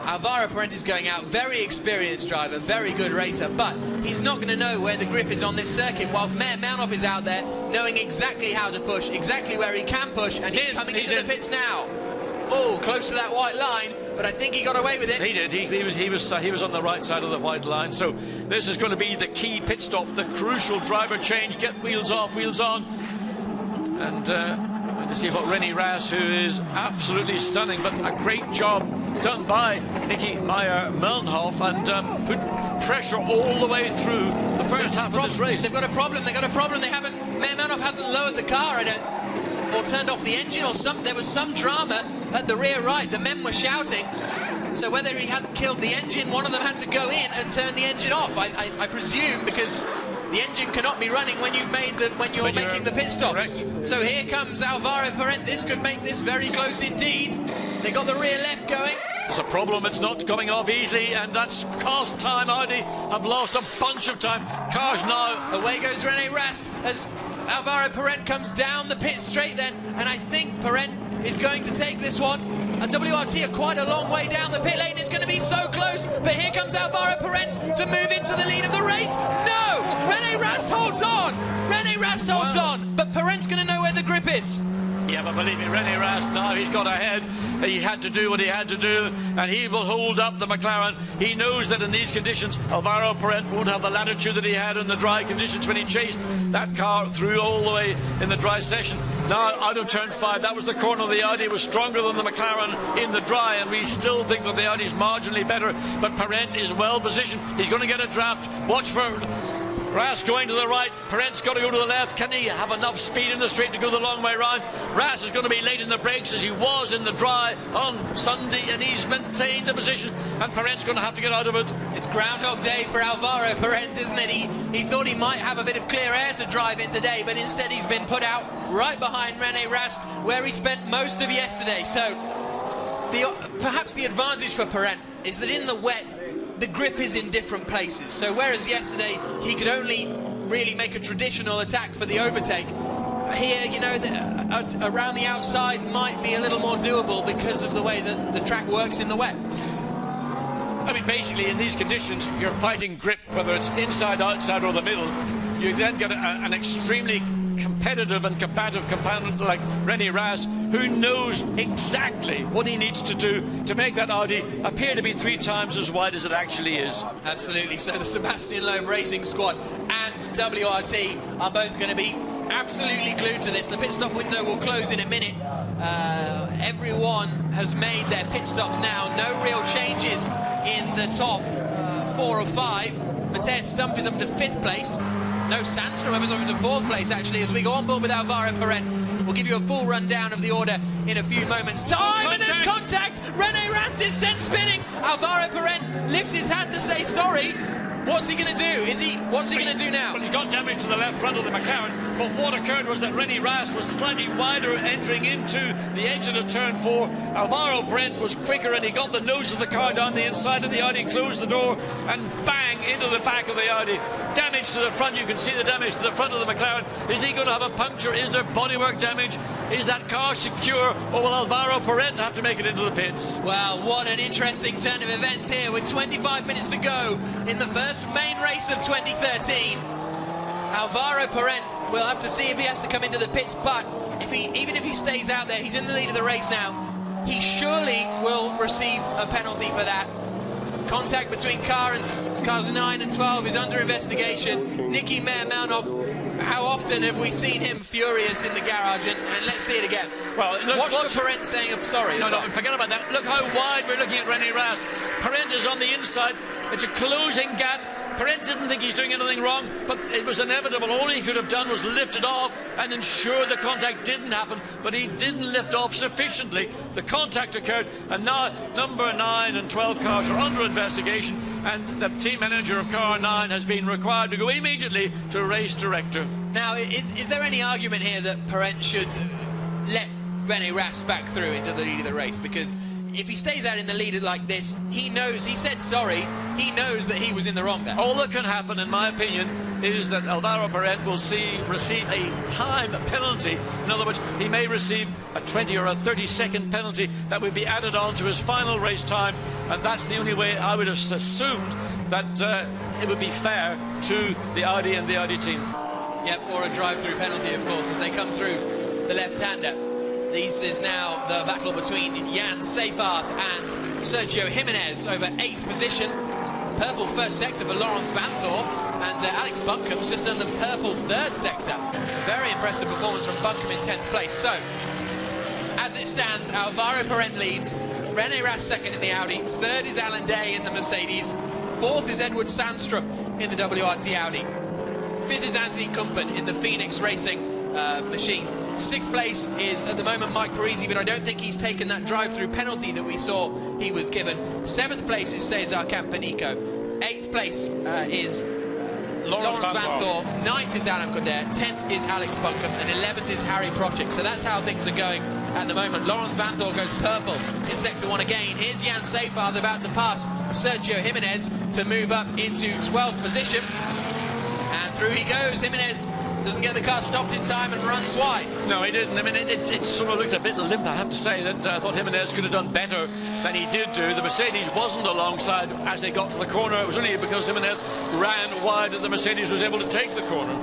Alvaro Parent is going out, very experienced driver, very good racer, but he's not going to know where the grip is on this circuit, whilst Meir Malnoff is out there knowing exactly how to push, exactly where he can push, and he's coming into the pits now. Oh, close to that white line, but I think he got away with it. He did. He was on the right side of the white line. So this is going to be the key pit stop, the crucial driver change. Get wheels off, wheels on. And to see what René Rast, who is absolutely stunning, but a great job done by Nicky Meyer-Melnhof, and put pressure all the way through the first half of this race. They've got a problem. They've got a problem. They haven't. Meyer-Melnhof hasn't lowered the car, or turned off the engine, or there was some drama at the rear right. The men were shouting. So whether he hadn't killed the engine, one of them had to go in and turn the engine off. I presume, because the engine cannot be running when you're making the pit stops. Correct. So here comes Alvaro Parent. This could make this very close indeed. They got the rear left going. It's a problem. It's not coming off easily, and that's cost time. Audi have lost a bunch of time. Cars now. Away goes René Rast as Alvaro Parent comes down the pit straight then, and I think Parent is going to take this one. And WRT are quite a long way down the pit lane. It's going to be so close, but here comes Alvaro Parent to move into the lead of the race. No! René Rast holds on! René Rast holds on, but Parent's going to know where the grip is. Yeah, but believe me, René Rast, now he's got ahead. He had to do what he had to do, and he will hold up the McLaren. He knows that in these conditions, Alvaro Parent won't have the latitude that he had in the dry conditions when he chased that car through all the way in the dry session. Now, out of turn 5, that was the corner. The Audi was stronger than the McLaren in the dry, and we still think that the Audi's marginally better, but Parent is well positioned. He's going to get a draft. Watch for Rast going to the right. Parent's got to go to the left. Can he have enough speed in the straight to go the long way round? Rast is going to be late in the brakes, as he was in the dry on Sunday, and he's maintained the position, and Parent's going to have to get out of it. It's Groundhog Day for Alvaro Parent, isn't it? He thought he might have a bit of clear air to drive in today, but instead he's been put out right behind René Rast, where he spent most of yesterday. So perhaps the advantage for Parent is that in the wet, the grip is in different places. So whereas yesterday he could only really make a traditional attack for the overtake, here, you know, around the outside might be a little more doable because of the way that the track works in the wet. I mean, basically, in these conditions, you're fighting grip, whether it's inside, outside, or the middle. You then get an extremely competitive and combative component like René Rast, who knows exactly what he needs to do to make that Audi appear to be 3 times as wide as it actually is. Absolutely. So the Sebastian Loeb Racing Squad and WRT are both going to be absolutely glued to this. The pit stop window will close in a minute. Everyone has made their pit stops now. No real changes in the top 4 or 5. Matthias Stumpf is up into 5th place. No, Sandstrom is up into 4th place, actually, as we go on board with Alvaro Parent. We'll give you a full rundown of the order in a few moments' time. And there's contact! Rene Rast is sent spinning. Alvaro Parent lifts his hand to say sorry. What's he going to do? What's he going to do now? Well, he's got damage to the left front of the McLaren, but what occurred was that Rene Rast was slightly wider entering into the exit of turn 4. Alvaro Parent was quicker and he got the nose of the car down the inside of the Audi, closed the door and bang into the back of the Audi. Damage to the front, you can see the damage to the front of the McLaren. Is he going to have a puncture? Is there bodywork damage? Is that car secure, or will Alvaro Parent have to make it into the pits? Well, what an interesting turn of events here with 25 minutes to go in the first main race of 2013. Alvaro Parent will have to see if he has to come into the pits, but even if he stays out there, he's in the lead of the race now. He surely will receive a penalty for that. Contact between cars 9 and 12 is under investigation. Nicky Meyer-Melnov, how often have we seen him furious in the garage? And let's see it again. Well, look, watch the Parent saying I'm sorry. No, forget about that. Look how wide we're looking at Rene Rast. Parent is on the inside. It's a closing gap. Parent didn't think he's doing anything wrong, but it was inevitable. All he could have done was lift it off and ensure the contact didn't happen, but he didn't lift off sufficiently. The contact occurred, and now number 9 and 12 cars are under investigation, and the team manager of car 9 has been required to go immediately to race director. Now, is there any argument here that Parent should let Rene Rast back through into the lead of the race? Because if he stays out in the lead like this, he knows, he said sorry, he knows that he was in the wrong there. All that can happen, in my opinion, is that Alvaro Parent will receive a time penalty. In other words, he may receive a 20 or a 30-second penalty that would be added on to his final race time, and that's the only way I would have assumed that it would be fair to the Audi and the Audi team. Yep, or a drive-through penalty, of course, as they come through the left-hander. This is now the battle between Jan Seyfarth and Sergio Jimenez over 8th position. Purple first sector for Laurens Vanthoor, and Alex Buncombe's just in the purple 3rd sector. A very impressive performance from Buncombe in 10th place. So, as it stands, Alvaro Parent leads, Rene Rast 2nd in the Audi, 3rd is Alan Day in the Mercedes, 4th is Edward Sandstrom in the WRT Audi, 5th is Anthony Kumpen in the Phoenix Racing machine. 6th place is, at the moment, Mike Parisi, but I don't think he's taken that drive-through penalty that we saw he was given. 7th place is Cesar Campanico. 8th place is Laurens Vanthoor. 9th is Alan Coder. 10th is Alex Buncombe. And 11th is Harry Prochik. So that's how things are going at the moment. Laurens Vanthoor goes purple in Sector 1 again. Here's Jan Seyfarth about to pass Sergio Jimenez to move up into 12th position. And through he goes. Jimenez doesn't get the car stopped in time and runs wide. No, he didn't. I mean, it sort of looked a bit limp, I have to say. That I thought Jimenez could have done better than he did do. The Mercedes wasn't alongside as they got to the corner. It was only because Jimenez ran wide that the Mercedes was able to take the corner.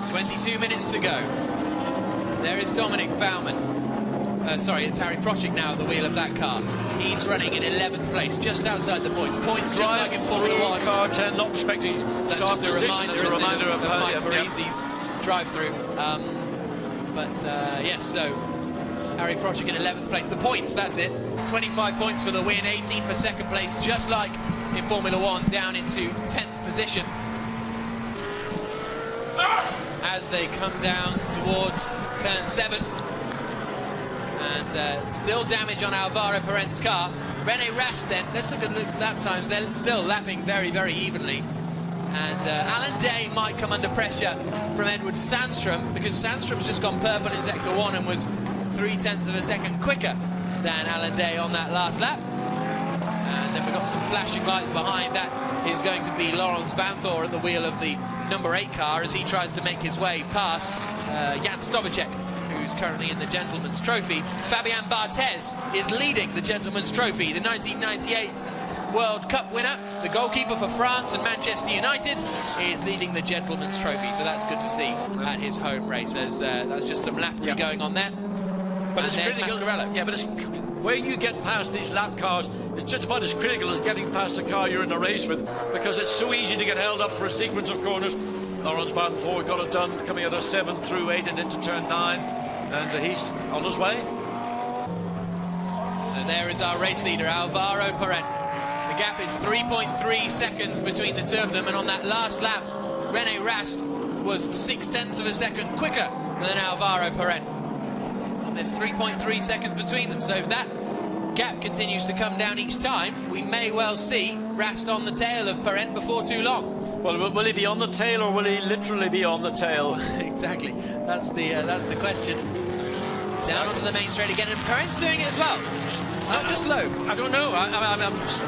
22 minutes to go. There is Dominic Baumann. Sorry, it's Harry Prochik now at the wheel of that car. He's running in 11th place, just outside the points. Points just like in Formula 1. Car 10, not respecting that's start just a position. reminder, That's a reminder of Mike Parisi's drive-through. Yes, so Harry Prochik in 11th place. The points, that's it. 25 points for the win, 18 for 2nd place, just like in Formula 1, down into 10th position. As they come down towards turn 7. And still damage on Alvaro Parent's car. Rene Rast then, let's look at the lap times. They're still lapping very, very evenly. And Alan Day might come under pressure from Edward Sandstrom, because Sandstrom's just gone purple in Sector 1 and was 0.3 of a second quicker than Alan Day on that last lap. And then we've got some flashing lights behind. That is going to be Laurens Vanthoor at the wheel of the number 8 car as he tries to make his way past Jan Stovacek, who's currently in the Gentleman's Trophy. Fabien Barthez is leading the Gentleman's Trophy, the 1998 World Cup winner. The goalkeeper for France and Manchester United is leading the Gentleman's Trophy, so that's good to see at his home race. That's just some lappery going on there. But and there's Mascarello. Yeah, but where you get past these lap cars, it's just about as critical as getting past a car you're in a race with, because it's so easy to get held up for a sequence of corners. Laurens Vanthoor got it done coming out of 7 through 8 and into turn 9, and he's on his way. So there is our race leader, Alvaro Perent. The gap is 3.3 seconds between the two of them, and on that last lap, René Rast was 0.6 of a second quicker than Alvaro Perent. And there's 3.3 seconds between them, so if that gap continues to come down each time, we may well see Rast on the tail of Perent before too long. Well, will he be on the tail, or will he literally be on the tail? Exactly, that's the question. Down onto the main straight again, and Perent's doing it as well. Not just Loeb. I don't know. I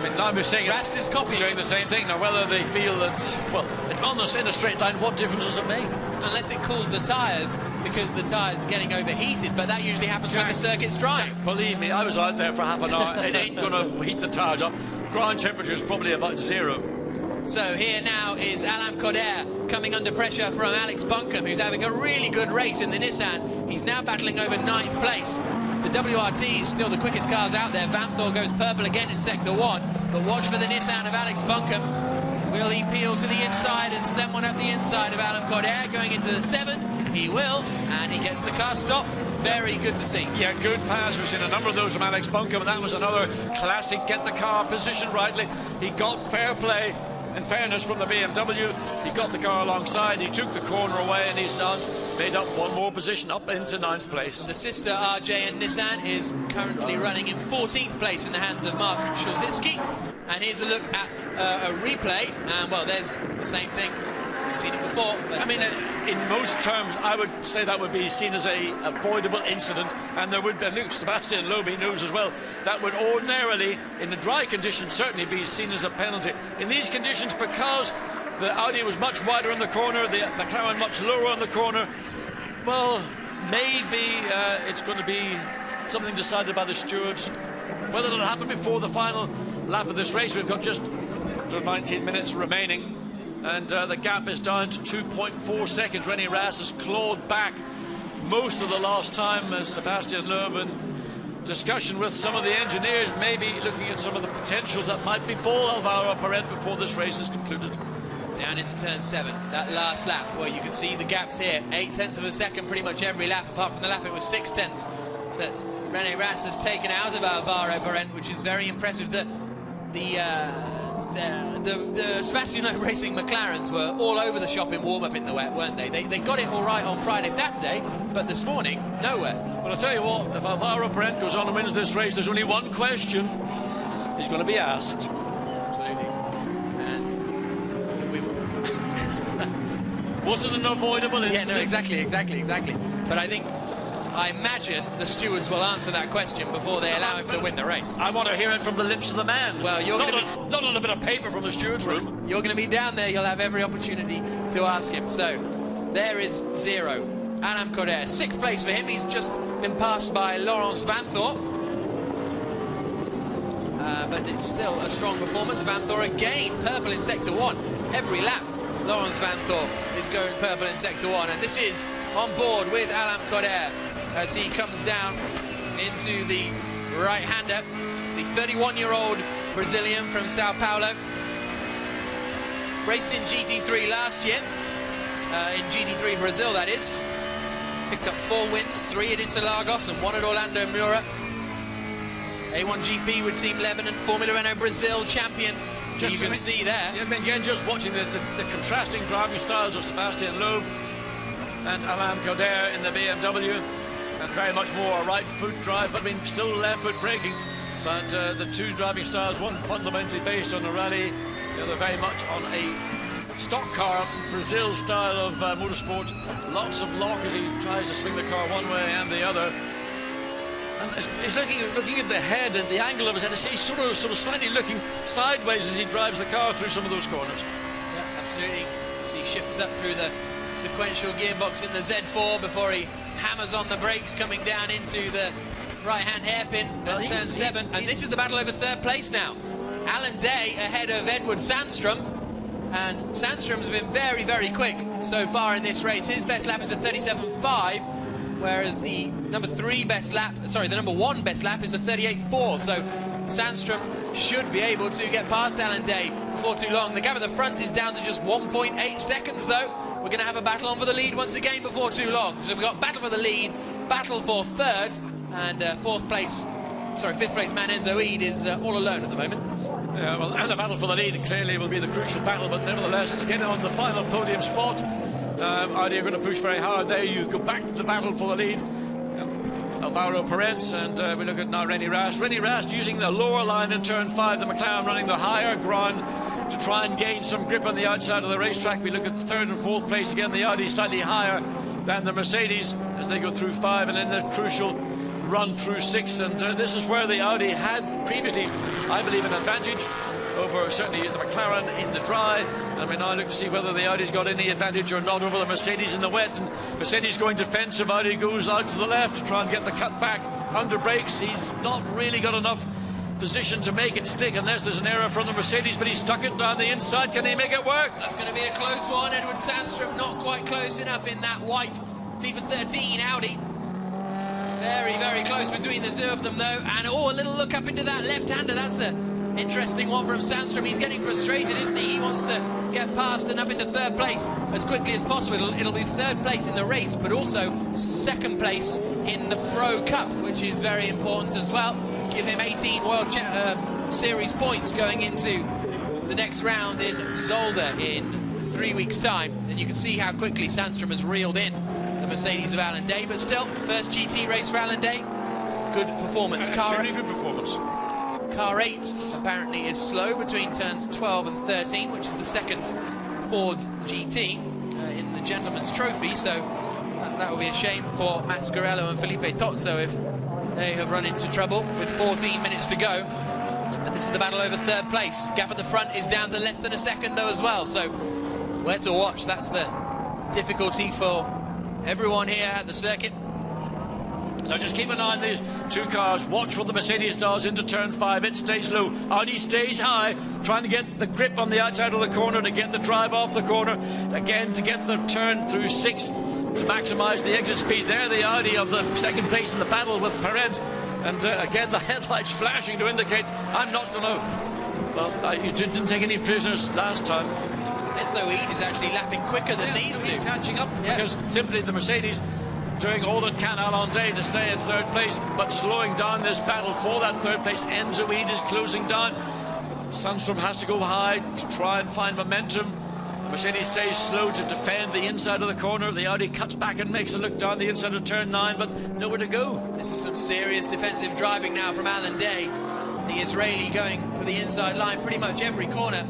mean, now we're saying Rast is copying, doing the same thing. Now, whether they feel that, well, in a straight line, what difference does it make? Unless it cools the tyres, because the tyres are getting overheated, but that usually happens when the circuit's dry. Jack, believe me, I was out there for half an hour. It ain't going to heat the tyres up. Ground temperature is probably about 0. So here now is Alain Coder coming under pressure from Alex Buncombe, who's having a really good race in the Nissan. He's now battling over 9th place. The WRT is still the quickest cars out there. Vanthoor goes purple again in Sector 1, but watch for the Nissan of Alex Buncombe. Will he peel to the inside and send one up the inside of Alain Coder going into the 7? He will, and he gets the car stopped. Very good to see. Yeah, good pass. We've seen a number of those from Alex Buncombe, and that was another classic get the car positioned rightly. He got fair play. In fairness from the BMW, he got the car alongside, he took the corner away, and he's now made up one more position up into 9th place. The sister RJ and Nissan is currently running in 14th place in the hands of Mark Szorzycki. And here's a look at a replay, and well, there's the same thing. We've seen it before. But, I mean, in most terms, I would say that would be seen as a avoidable incident, and there would be, Luke Sebastian Loeb knows as well, that would ordinarily, in the dry conditions, certainly be seen as a penalty. In these conditions, because the Audi was much wider in the corner, the McLaren much lower on the corner, well, maybe it's going to be something decided by the stewards. Whether it'll happen before the final lap of this race, we've got just 19 minutes remaining. And the gap is down to 2.4 seconds. René Rast has clawed back most of the last time as Sebastian Loeb, in discussion with some of the engineers, maybe looking at some of the potentials that might befall Alvaro Perent before this race is concluded. Down into turn 7, that last lap, well, you can see the gaps here. 0.8 of a second pretty much every lap, apart from the lap it was 0.6 that René Rast has taken out of Alvaro Perent, which is very impressive. The Sebastian Loeb Racing McLarens were all over the shop in warm-up in the wet, weren't they? They got it all right on Friday, Saturday, but this morning, nowhere. Well, I'll tell you what, if Alvaro Perent goes on and wins this race, there's only one question he's going to be asked. Absolutely. And we will. Was it an avoidable incident? Yeah, no, exactly. But I imagine the stewards will answer that question before they allow him to win the race. I want to hear it from the lips of the man. Well, you're not on a bit of paper from the stewards' room. You're going to be down there. You'll have every opportunity to ask him. So there is 0. Alain Coder, 6th place for him. He's just been passed by Laurens Vanthoor. But it's still a strong performance. Vanthoor again, purple in Sector 1. Every lap, Laurens Vanthoor is going purple in Sector 1. And this is on board with Alain Coder as he comes down into the right-hander, the 31-year-old Brazilian from Sao Paulo. Raced in GT3 last year, in GT3 Brazil, that is. Picked up 4 wins, 3 at Interlagos and 1 at Orlando Miura. A1GP with Team Lebanon, Formula Renault Brazil champion. You can see there. Yeah, again, just watching the contrasting driving styles of Sebastian Loeb and Alain Coder in the BMW. And very much more a right foot drive, but I mean still left foot braking. But the two driving styles, one fundamentally based on a rally, the other very much on a stock car Brazil style of motorsport. Lots of lock as he tries to swing the car one way and the other. And he's looking at the head and the angle of his head. He's sort of slightly looking sideways as he drives the car through some of those corners. Yeah, absolutely. As he shifts up through the sequential gearbox in the Z4 before he hammers on the brakes coming down into the right-hand hairpin at turn 7. And this is the battle over 3rd place now. Alan Day ahead of Edward Sandstrom. And Sandstrom's been very, very quick so far in this race. His best lap is a 37.5, whereas the number 1 best lap is a 38.4. So Sandstrom should be able to get past Alan Day before too long. The gap at the front is down to just 1.8 seconds, though, we're going to have a battle on for the lead once again before too long. So we've got battle for the lead, battle for third, and fifth place man Enzo Eid is all alone at the moment. Yeah, well, and the battle for the lead clearly will be the crucial battle, but nevertheless, it's getting on the final podium spot. Audi are going to push very hard there. You go back to the battle for the lead. Alvaro Perez, and we look at now Rennie Rast. Rennie Rast using the lower line in turn 5, the McLaren running the higher ground to try and gain some grip on the outside of the racetrack. We look at the 3rd and 4th place again, the Audi slightly higher than the Mercedes as they go through 5 and then the crucial run through 6, and this is where the Audi had previously, I believe, an advantage over certainly the McLaren in the dry, and we now look to see whether the Audi's got any advantage or not over the Mercedes in the wet. And Mercedes going defensive, Audi goes out to the left to try and get the cut back under brakes. He's not really got enough position to make it stick unless there's an error from the Mercedes, but he stuck it down the inside. Can he make it work? That's going to be a close one. Edward Sandstrom not quite close enough in that white FIFA 13 Audi. Very, very close between the two of them, though. And, a little look up into that left-hander. That's an interesting one from Sandstrom. He's getting frustrated, isn't he? He wants to get past and up into 3rd place as quickly as possible. It'll be 3rd place in the race, but also 2nd place in the Pro Cup, which is very important as well. Give him 18 World Series points going into the next round in Zolder in 3 weeks' time. And you can see how quickly Sandstrom has reeled in the Mercedes of Alan Day, but still, first GT race for Alan Day. Good performance. Extremely good performance. Car 8 apparently is slow between turns 12 and 13, which is the 2nd Ford GT in the Gentleman's Trophy, so that will be a shame for Mascarello and Felipe Tozzo if they have run into trouble with 14 minutes to go. But this is the battle over 3rd place. Gap at the front is down to less than a second though as well, so where to watch. That's the difficulty for everyone here at the circuit. Now just keep an eye on these two cars. Watch what the Mercedes does into turn 5. It stays low. Audi stays high, trying to get the grip on the outside of the corner, to get the drive off the corner. Again, to get the turn through 6 to maximise the exit speed. There, the Audi of the 2nd place in the battle with Perez. And again, the headlights flashing to indicate I'm not going to... Well, you didn't take any prisoners last time. Enzo Eid is actually lapping quicker than these two. He's catching up because simply the Mercedes doing all it can Alan Day to stay in 3rd place, but slowing down this battle for that 3rd place. Enzo Eid is closing down. Sandstrom has to go high to try and find momentum. Mercedes stays slow to defend the inside of the corner. The Audi cuts back and makes a look down the inside of turn 9, but nowhere to go. This is some serious defensive driving now from Alan Day. The Israeli going to the inside line pretty much every corner,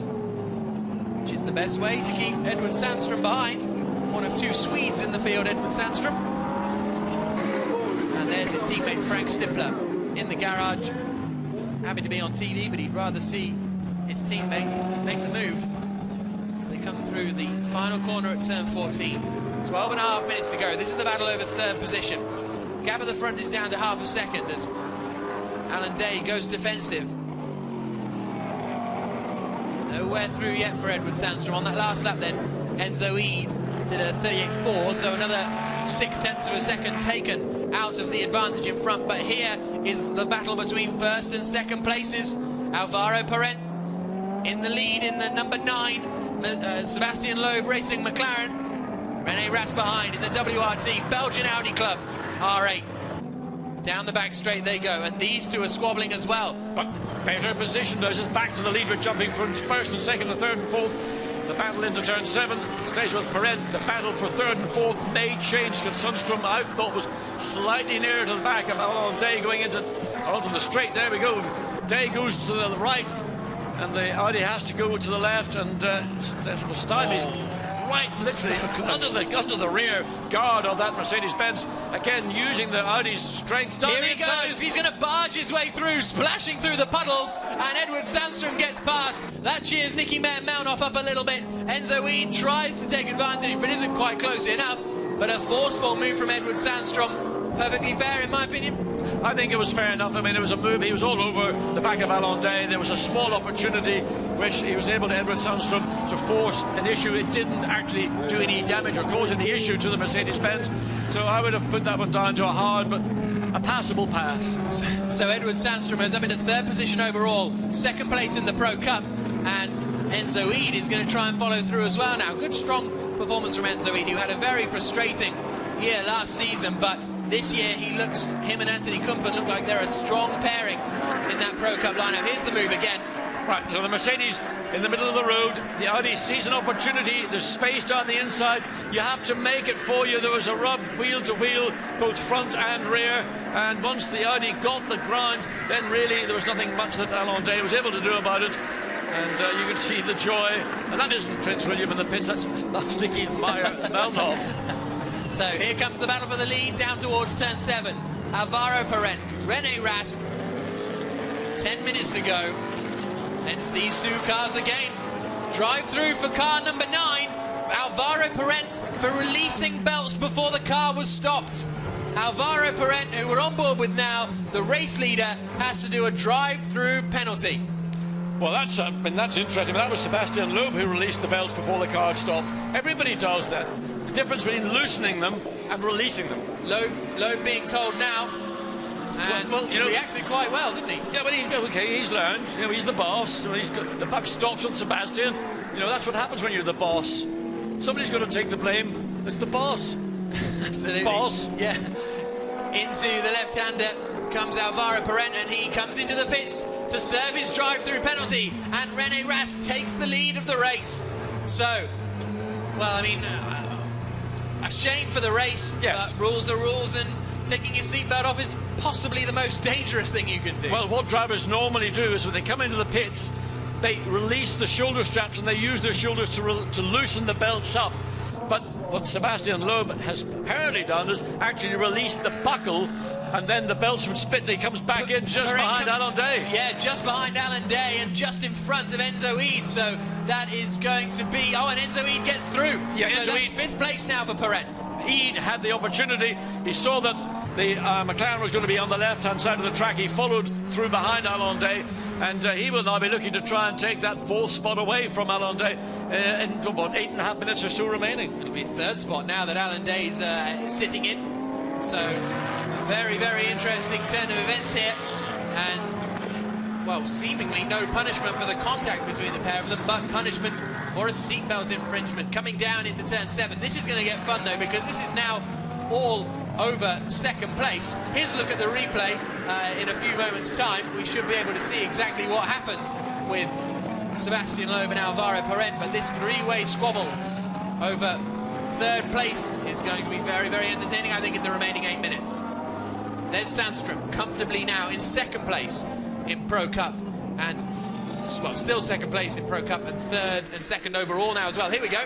which is the best way to keep Edward Sandstrom behind. One of 2 Swedes in the field, Edward Sandstrom. And there's his teammate Frank Stippler in the garage. Happy to be on TV, but he'd rather see his teammate make the move as they come through the final corner at turn 14. 12.5 minutes to go. This is the battle over 3rd position. Gap at the front is down to half a second as Alan Day goes defensive. Nowhere through yet for Edward Sandstrom. On that last lap then, Enzo Eid did a 38.4, so another 0.6 of a second taken out of the advantage in front. But here is the battle between 1st and 2nd places. Alvaro Perez in the lead in the number 9, Sebastian Loeb racing McLaren. Rennie Rast behind in the WRT, Belgian Audi Club R8. Down the back straight they go, and these two are squabbling as well. But better position, though. This is back to the lead. We're jumping from 1st and 2nd to 3rd and 4th. The battle into turn 7 stays with Perez. The battle for 3rd and 4th may change because Sundstrom, I thought, was slightly nearer to the back of Alan Day going onto the straight. There we go. Day goes to the right, and the Audi has to go to the left, and Steinley's right literally under the rear guard of that Mercedes-Benz. Again, using the Audi's strength. Here he goes. He's going to barge his way through, splashing through the puddles, and Edward Sandstrom gets past. That cheers Nicky Melnoff up a little bit. Enzo Eid tries to take advantage, but isn't quite close enough. But a forceful move from Edward Sandstrom. Perfectly fair, in my opinion. I think it was fair enough. I mean, it was a move. He was all over the back of Alan Day. There was a small opportunity which he was able to, Edward Sandstrom, to force an issue. It didn't actually do any damage or cause any issue to the Mercedes-Benz. So I would have put that one down to a hard but a passable pass. So Edward Sandstrom is up into 3rd position overall, 2nd place in the Pro Cup, and Enzo Eid is going to try and follow through as well now. Good strong performance from Enzo Eid, who had a very frustrating year last season, but this year him and Anthony Kumpen look like they're a strong pairing in that Pro Cup lineup. Here's the move again. Right, so the Mercedes in the middle of the road, the Audi sees an opportunity, there's space down the inside, you have to make it for you. There was a rub wheel to wheel, both front and rear, and once the Audi got the ground, then really there was nothing much that Alain Day was able to do about it. And you can see the joy, and that isn't Prince William in the pits, that's Nicky Meyer-Melnhof. So here comes the battle for the lead down towards turn 7. Alvaro Parent, Rene Rast, 10 minutes to go. Hence these two cars again. Drive through for car number 9. Alvaro Parent for releasing belts before the car was stopped. Alvaro Parent, who we're on board with now, the race leader, has to do a drive-through penalty. Well, that's interesting. That was Sebastian Loeb who released the belts before the car had stopped. Everybody does that. The difference between loosening them and releasing them. Loeb being told now. And well, he reacted quite well, didn't he? Yeah, but he's learned. You know, he's the boss. The buck stops with Sebastian. You know, that's what happens when you're the boss. Somebody's got to take the blame. It's the boss. Absolutely. Boss. Yeah. Into the left-hander comes Alvaro Parent, and he comes into the pits to serve his drive-through penalty. And Rene Rast takes the lead of the race. So, well, I mean, a shame for the race. Yes. But rules are rules, and taking your seatbelt off is possibly the most dangerous thing you can do. Well, what drivers normally do is when they come into the pits, they release the shoulder straps and they use their shoulders to loosen the belts up. But what Sebastian Loeb has apparently done is actually released the buckle, and then the belts would split and he comes back in just behind Alain Day. Yeah, just behind Alain Day and just in front of Enzo Eid. So that is going to be... Oh, and Enzo Eid gets through. Yeah, so Enzo that's Eid, 5th place now for Parent. Eid had the opportunity. He saw that the McLaren was going to be on the left-hand side of the track. He followed through behind Alain Day, and he will now be looking to try and take that 4th spot away from Alain Day in about 8.5 minutes or so remaining. It'll be 3rd spot now that Alain Day's sitting in. So a very, very interesting turn of events here, and well, seemingly no punishment for the contact between the pair of them, but punishment for a seatbelt infringement coming down into turn 7. This is going to get fun though, because this is now all over 2nd place. Here's a look at the replay in a few moments' time. We should be able to see exactly what happened with Sebastian Loeb and Alvaro Parent, but this 3-way squabble over 3rd place is going to be very, very entertaining, I think, in the remaining 8 minutes. There's Sandstrom comfortably now in 2nd place in Pro Cup, and well, still 2nd place in Pro Cup, and 3rd and 2nd overall now as well. Here we go.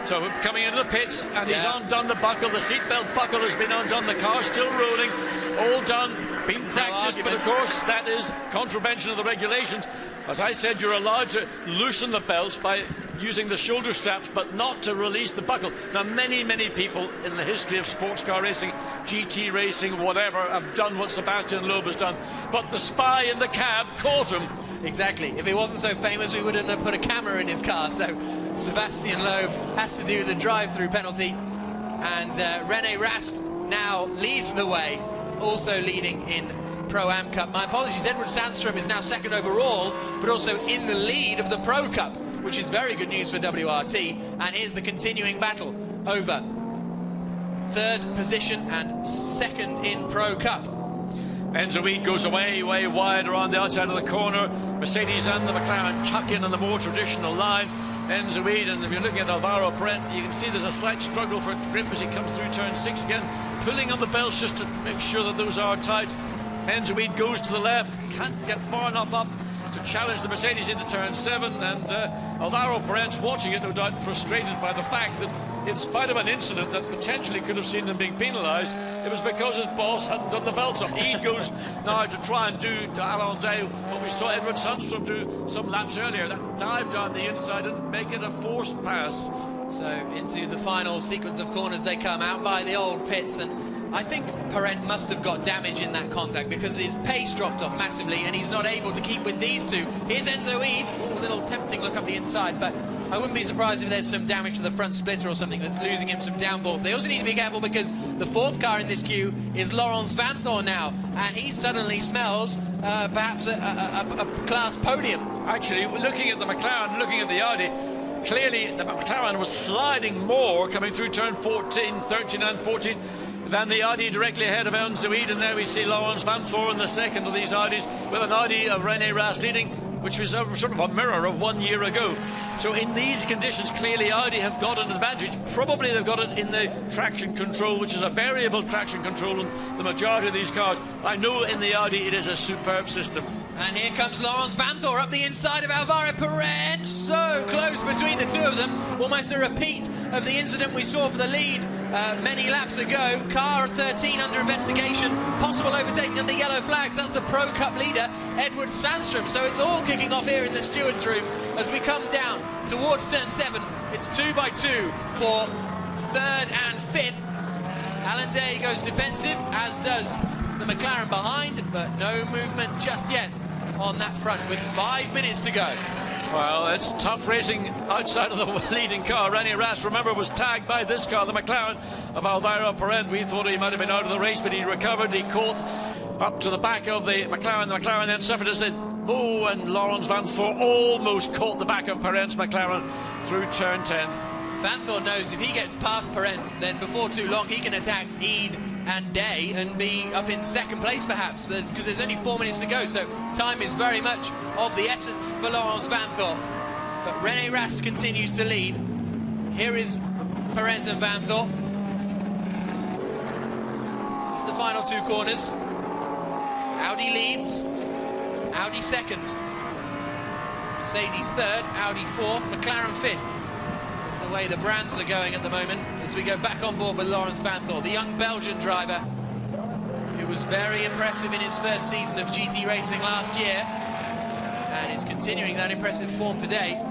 So coming into the pits, and he's undone the buckle. The seatbelt buckle has been undone. The car's still rolling. All done, been practiced, but of course that is contravention of the regulations. As I said, you're allowed to loosen the belts by using the shoulder straps, but not to release the buckle. Now, many, many people in the history of sports car racing, GT racing, whatever, have done what Sebastian Loeb has done. But the spy in the cab caught him. Exactly. If he wasn't so famous, we wouldn't have put a camera in his car. So Sebastian Loeb has to do the drive-through penalty. And Rene Rast now leads the way, also leading in Pro-Am Cup. My apologies, Edward Sandstrom is now 2nd overall, but also in the lead of the Pro Cup, which is very good news for WRT. And here's the continuing battle over 3rd position and 2nd in Pro Cup. Enzo Eid goes way wide around the outside of the corner. Mercedes and the McLaren tuck in on the more traditional line. Enzo Eid, and if you're looking at Alvaro Parent, you can see there's a slight struggle for grip as he comes through turn 6 again, pulling on the belts just to make sure that those are tight. Enzo Eid goes to the left, can't get far enough up to challenge the Mercedes into turn 7, and Alvaro Parent's watching it, no doubt frustrated by the fact that in spite of an incident that potentially could have seen them being penalised, it was because his boss hadn't done the belts up. Eid goes now to try and do to Alain Day what we saw Edward Sandstrom do some laps earlier, that dive down the inside and make it a forced pass. So into the final sequence of corners they come out by the old pits, and I think Parent must have got damage in that contact because his pace dropped off massively and he's not able to keep with these two. Here's Enzo Eid. Ooh, a little tempting look up the inside, but I wouldn't be surprised if there's some damage to the front splitter or something that's losing him some downforce. They also need to be careful because the 4th car in this queue is Laurens Vanthoor now, and he suddenly smells perhaps a class podium. Actually, looking at the McLaren, looking at the Audi, clearly the McLaren was sliding more coming through turn 14, 13 and 14 than the Audi directly ahead of Enzo Ede, and there we see Laurens Vanthoor in the second of these Audis with an Audi of René Rast leading, which was sort of a mirror of 1 year ago. So in these conditions, clearly Audi have got an advantage. Probably they've got it in the traction control, which is a variable traction control in the majority of these cars. I know in the Audi it is a superb system. And here comes Laurens Vanthoor up the inside of Alvaro Perez. So close between the two of them. Almost a repeat of the incident we saw for the lead many laps ago. Car 13 under investigation. Possible overtaking under yellow flags. That's the Pro Cup leader, Edward Sandstrom. So it's all kicking off here in the stewards' room as we come down towards turn 7. It's 2 by 2 for 3rd and 5th. Alan Day goes defensive, as does the McLaren behind, but no movement just yet on that front with 5 minutes to go. Well, it's tough racing outside of the leading car. René Rast, remember, was tagged by this car, the McLaren of Alvaro Perez. We thought he might have been out of the race, but he recovered. He caught up to the back of the McLaren. The McLaren then suffered as and Laurens Vanthoor almost caught the back of Perez's McLaren through turn 10. Vanthoor knows if he gets past Perez, then before too long he can attack Ede and Day and be up in second place perhaps, because there's only 4 minutes to go, so time is very much of the essence for Laurens Vanthoor. But René Rast continues to lead. Here is Perez and Vanthoor. To the final 2 corners. Audi leads, Audi second, Mercedes third, Audi fourth, McLaren fifth. That's the way the brands are going at the moment as we go back on board with Laurens Vanthoor, the young Belgian driver who was very impressive in his first season of GT racing last year and is continuing that impressive form today.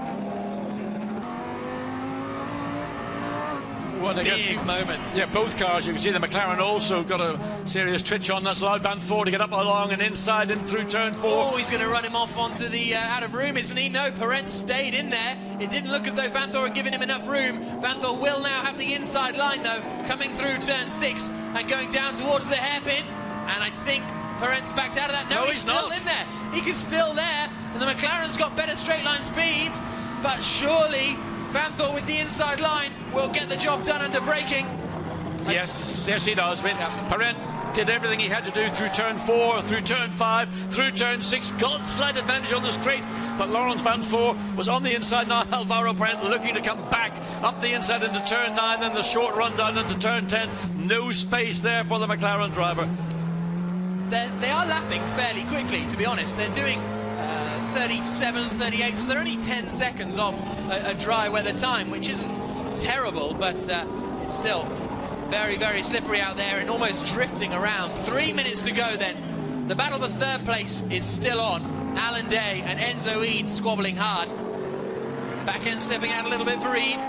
Well, big moments. Yeah, both cars. You can see the McLaren also got a serious twitch on. That's allowed Vanthoor to get up along and inside and through turn 4. Oh, he's going to run him off onto the out of room, isn't he? No, Perez stayed in there. It didn't look as though Vanthoor had given him enough room. Vanthoor will now have the inside line, though, coming through turn 6 and going down towards the hairpin. And I think Perez backed out of that. No, he's still in there. He's still there. And the McLaren's got better straight line speeds. But surely Vanthoor with the inside line will get the job done under braking. Yes, he does. Perez did everything he had to do through turn 4, through turn 5, through turn 6, got slight advantage on the straight, but Laurens Vanthoor was on the inside. Now Alvaro Perez looking to come back up the inside into turn 9, then the short run down into turn 10. No space there for the McLaren driver. They are lapping fairly quickly, to be honest. They're doing 37s, 38s, so they're only 10 seconds off a dry weather time, which isn't terrible, but it's still very, very slippery out there and almost drifting around. 3 minutes to go then. The battle for third place is still on. Alan Day and Enzo Ede squabbling hard. Back end stepping out a little bit for Ede.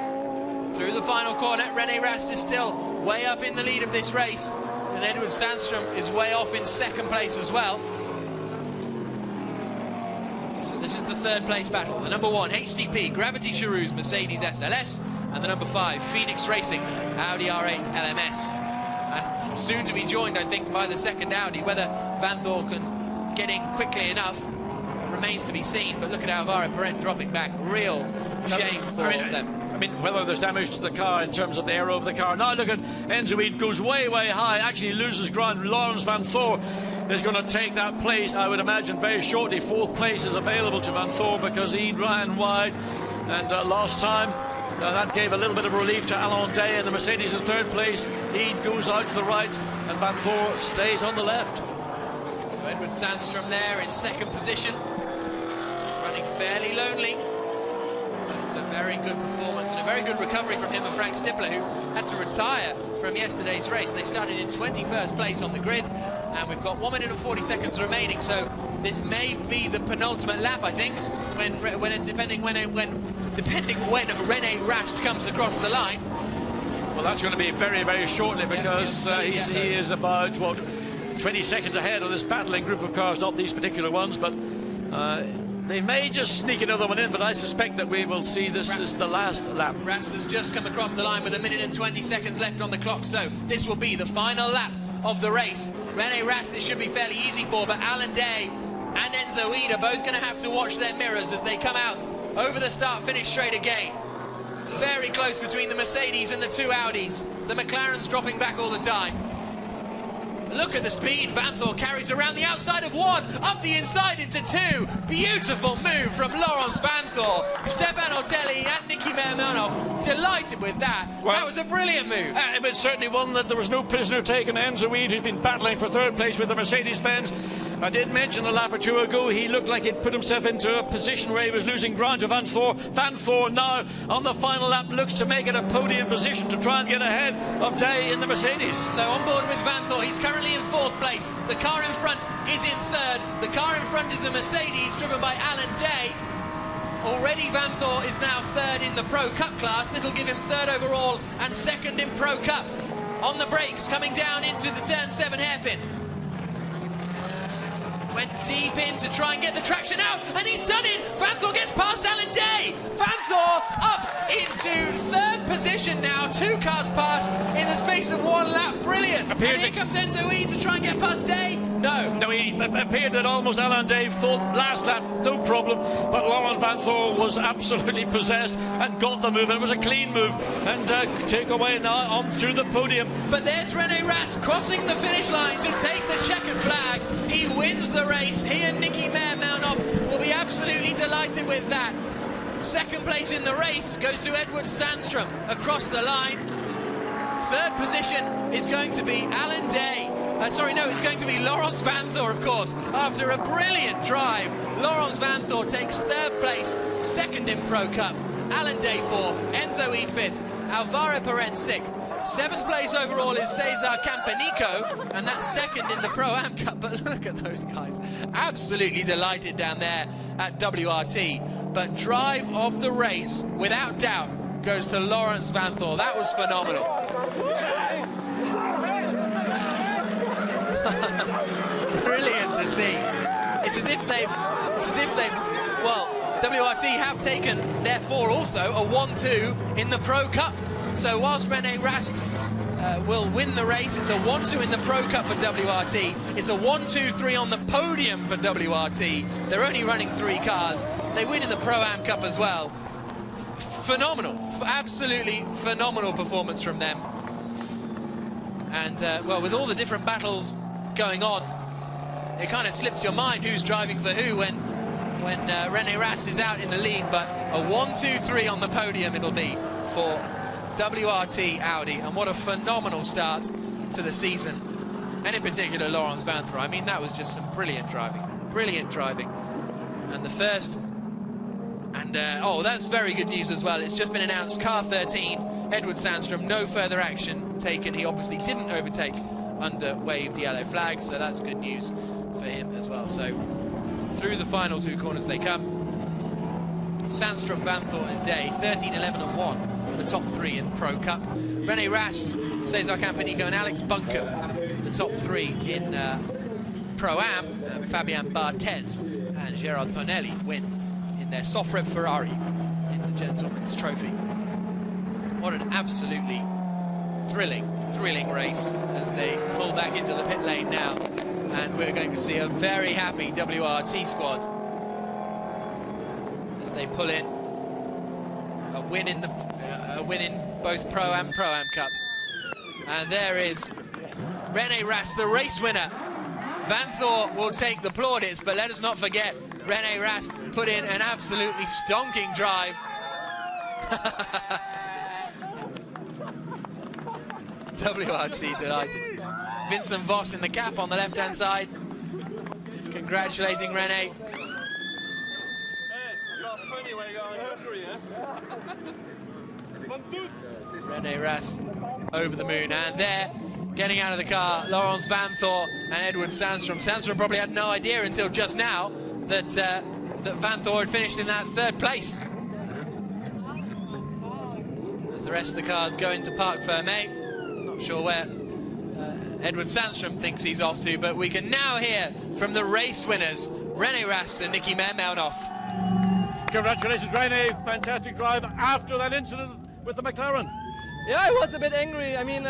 Through the final corner, René Rast is still way up in the lead of this race, and Edward Sandstrom is way off in second place as well. So this is the third place battle. The number 1, HDP, Gravity Charouz, Mercedes SLS, and the number 5, Phoenix Racing, Audi R8 LMS. And soon to be joined, I think, by the second Audi. Whether Vanthoor can get in quickly enough remains to be seen, but look at Alvaro Perez dropping back. Real shame for them. I mean, whether there's damage to the car in terms of the aero of the car. Now look at Enzo Ede, goes way, way high, actually loses ground. Laurens Vanthoor is going to take that place, I would imagine, very shortly. 4th place is available to Vanthoor because Ede ran wide, and last time that gave a little bit of relief to Alan Day and the Mercedes in 3rd place. Ede goes out to the right and Vanthoor stays on the left. So Edward Sandstrom there in 2nd position, running fairly lonely. It's a very good performance and a very good recovery from him and Frank Stippler, who had to retire from yesterday's race. They started in 21st place on the grid, and we've got 1 minute and 40 seconds remaining, so this may be the penultimate lap, I think, depending when René Rast comes across the line. Well, that's going to be very, very shortly, because he is about, what, 20 seconds ahead of this battling group of cars, not these particular ones, but they may just sneak another one in, but I suspect that we will see this as the last lap. Rast has just come across the line with 1 minute and 20 seconds left on the clock, so this will be the final lap of the race. René Rast, it should be fairly easy for, but Alan Day and Enzo Ede are both going to have to watch their mirrors as they come out over the start-finish straight again. very close between the Mercedes and the two Audis. The McLaren's dropping back all the time. Look at the speed Vanthor carries around the outside of one, up the inside into two. Beautiful move from Laurens Vanthor. Stefan Otelli and Nicky Mermelnov delighted with that. Well, that was a brilliant move. But certainly one that there was no prisoner taken. Enzo Weed, who's been battling for third place with the Mercedes-Benz. I did mention a lap or two ago he looked like he'd put himself into a position where he was losing ground to Vanthor. Vanthor now on the final lap looks to make it a podium position to try and get ahead of Day in the Mercedes. So on board with Vanthor, he's currently in fourth place. The car in front is in third. The car in front is a Mercedes driven by Alan Day. Already Vanthor is now third in the Pro Cup class. This will give him third overall and second in Pro Cup. On the brakes, coming down into the turn 7 hairpin. Went deep in to try and get the traction out, and he's done it! Vanthor gets past Alan Day! Vanthor up into third position now, 2 cars past in the space of 1 lap, brilliant! And here comes Enzo E to try and get past Day, no, he appeared that almost Alan Day thought last lap, no problem, but Laurens Vanthor was absolutely possessed and got the move, and it was a clean move, and take away now on through the podium. But there's René Rast crossing the finish line to take the checkered flag. He wins the race. He and Nicky Mermelnov will be absolutely delighted with that. Second place in the race goes to Edward Sandstrom across the line. Third position is going to be Alan Day. It's going to be Laurens Vanthor, of course. After a brilliant drive, Laurens Vanthor takes third place, second in Pro Cup. Alan Day fourth, Enzo Eid fifth, Alvaro Perez sixth. 7th place overall is Cesar Campanico, and that's second in the Pro-Am Cup. But look at those guys, absolutely delighted down there at WRT. But drive of the race, without doubt, goes to Laurens Vanthor. That was phenomenal. Brilliant to see. It's as if they've, well, WRT have taken, therefore, also a 1-2 in the Pro Cup. So whilst René Rast will win the race, it's a 1-2 in the Pro Cup for WRT. It's a 1-2-3 on the podium for WRT. They're only running 3 cars. They win in the Pro-Am Cup as well. Phenomenal, absolutely phenomenal performance from them. And, well, with all the different battles going on, it kind of slips your mind who's driving for who when René Rast is out in the lead. But a 1-2-3 on the podium it'll be for WRT Audi, and what a phenomenal start to the season, and in particular Laurens Vanthor. I mean, that was just some brilliant driving, and the first, and oh, that's very good news as well. It's just been announced, car 13, Edward Sandstrom, no further action taken. He obviously didn't overtake under waved yellow flags, so that's good news for him as well. So through the final 2 corners they come. Sandstrom, Vanthor and Day, 13, 11 and 1. The top 3 in Pro Cup. René Rast, Cesar Campanico and Alex Bunker, the top 3 in Pro-Am. Fabian Barthez and Gerard Ponelli win in their Sofrep Ferrari in the Gentleman's Trophy. What an absolutely thrilling race as they pull back into the pit lane now, and we're going to see a very happy WRT squad as they pull in a win in both Pro-Am Cups. And there is René Rast, the race winner. Vanthor will take the plaudits, but let us not forget René Rast put in an absolutely stonking drive. WRT delighted. Vincent Voss in the cap on the left-hand side, congratulating René. René Rast over the moon, and there, getting out of the car, Laurens Vanthor and Edward Sandstrom. Sandstrom probably had no idea until just now that Vanthor had finished in that 3rd place. As the rest of the cars go into Parc Fermé, not sure where Edward Sandstrom thinks he's off to, but we can now hear from the race winners, René Rast and Nicky Mermelnov. Congratulations, René. Fantastic drive after that incident with the McLaren. Yeah, I was a bit angry. I mean,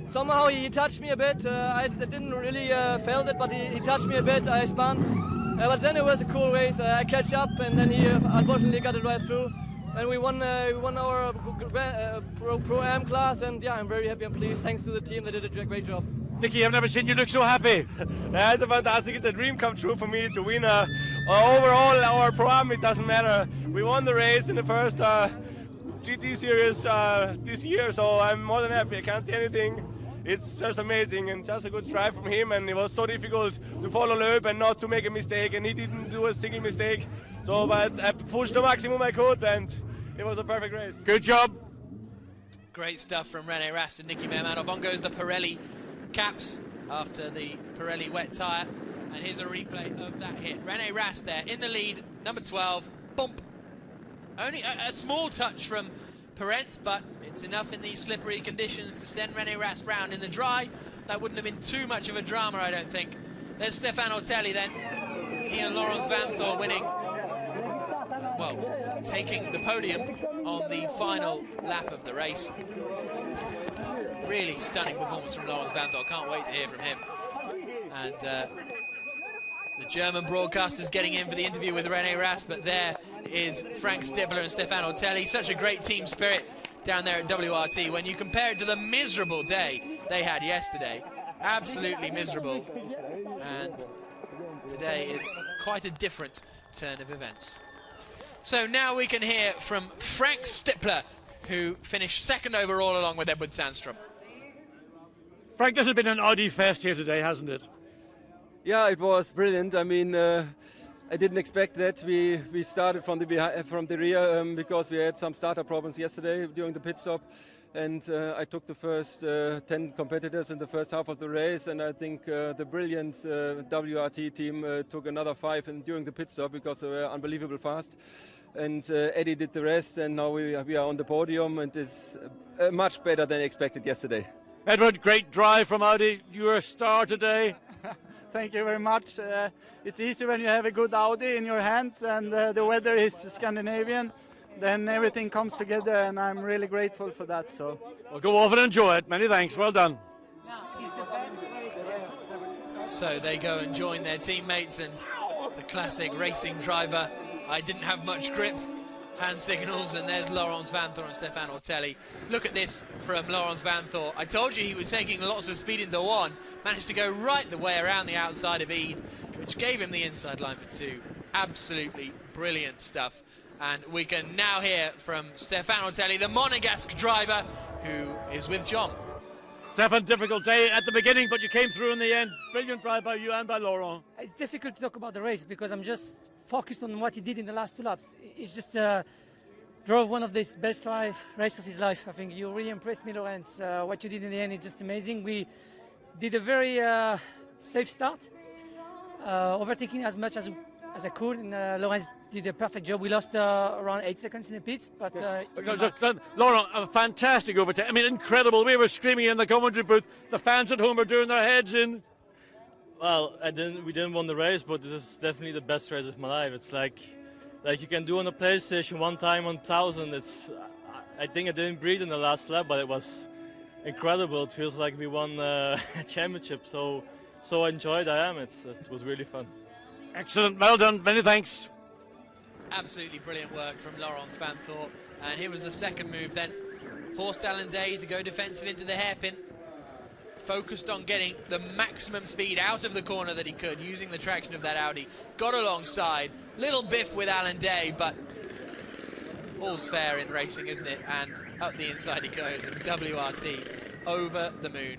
somehow he touched me a bit. I didn't really felt it, but he touched me a bit. I spun. But then it was a cool race. I catch up, and then he unfortunately got it right through. and we won our Pro-Am class, and yeah, I'm very happy and pleased. Thanks to the team, they did a great job. Nicky, I've never seen you look so happy. Yeah, it's fantastic. It's a dream come true for me to win overall our Pro-Am. It doesn't matter. We won the race in the first GT series this year, so I'm more than happy. I can't say anything. It's just amazing and just a good drive from him, and it was so difficult to follow Loeb and not to make a mistake, and he didn't do a single mistake. So, but I pushed the maximum I could, and it was a perfect race. Good job. Great stuff from René Rast and Nicky Meermanhoff. On goes the Pirelli caps after the Pirelli wet tyre, and here's a replay of that hit. René Rast there in the lead, number 12, bump. Only a small touch from Parent, but it's enough in these slippery conditions to send René Rast round. In the dry, that wouldn't have been too much of a drama, I don't think. There's Stefano Telli then. He and Laurens Vanthoor winning, well, taking the podium on the final lap of the race. Really stunning performance from Laurens Vanthoor. Can't wait to hear from him. And the German broadcasters getting in for the interview with René Rast, but there is Frank Stippler and Stefano Telli. Such a great team spirit down there at WRT when you compare it to the miserable day they had yesterday. Absolutely miserable. And today is quite a different turn of events. So now we can hear from Frank Stippler, who finished second overall along with Edward Sandstrom. Frank, this has been an Audi fest here today, hasn't it? Yeah, it was brilliant. I mean, I didn't expect that. We started from the rear because we had some starter problems yesterday during the pit stop, and I took the first 10 competitors in the first half of the race, and I think the brilliant WRT team took another 5 during the pit stop because they were unbelievable fast. And Eddie did the rest, and now we are on the podium, and it's much better than expected yesterday. Edward, great drive from Audi. You were a star today. Thank you very much. It's easy when you have a good Audi in your hands and the weather is Scandinavian, then everything comes together, and I'm really grateful for that. So, well, go off and enjoy it. Many thanks. Well done. So they go and join their teammates, and the classic racing driver. I didn't have much grip. Hand signals, and there's Laurens Vanthoor and Stefano Telli. Look at this from Laurens Vanthoor. I told you he was taking lots of speed into 1, managed to go right the way around the outside of Ede, which gave him the inside line for 2. Absolutely brilliant stuff. And we can now hear from Stefano Telli, the Monegasque driver, who is with John. Stefan, difficult day at the beginning, but you came through in the end. Brilliant drive by you and by Laurent. It's difficult to talk about the race because I'm just focused on what he did in the last 2 laps. He's just drove one of his best race of his life. I think you really impressed me, Laurens. What you did in the end is just amazing. We did a very safe start, overtaking as much as I could, and Laurens did a perfect job. We lost around 8 seconds in the pits, but Laurent, a fantastic overtake. I mean, incredible. We were screaming in the commentary booth. The fans at home are doing their heads in. Well, we didn't win the race, but this is definitely the best race of my life. It's like you can do on a PlayStation 1 time on 1,000. I think I didn't breathe in the last lap, but it was incredible. It feels like we won a championship. So enjoyed I am. It was really fun. Excellent, well done. Many thanks. Absolutely brilliant work from Laurens Vanthoor. And here was the second move then. Forced Alan Day to go defensive into the hairpin. Focused on getting the maximum speed out of the corner that he could, using the traction of that Audi. Got alongside, little biff with Alan Day, but all's fair in racing, isn't it? And up the inside he goes, and WRT over the moon.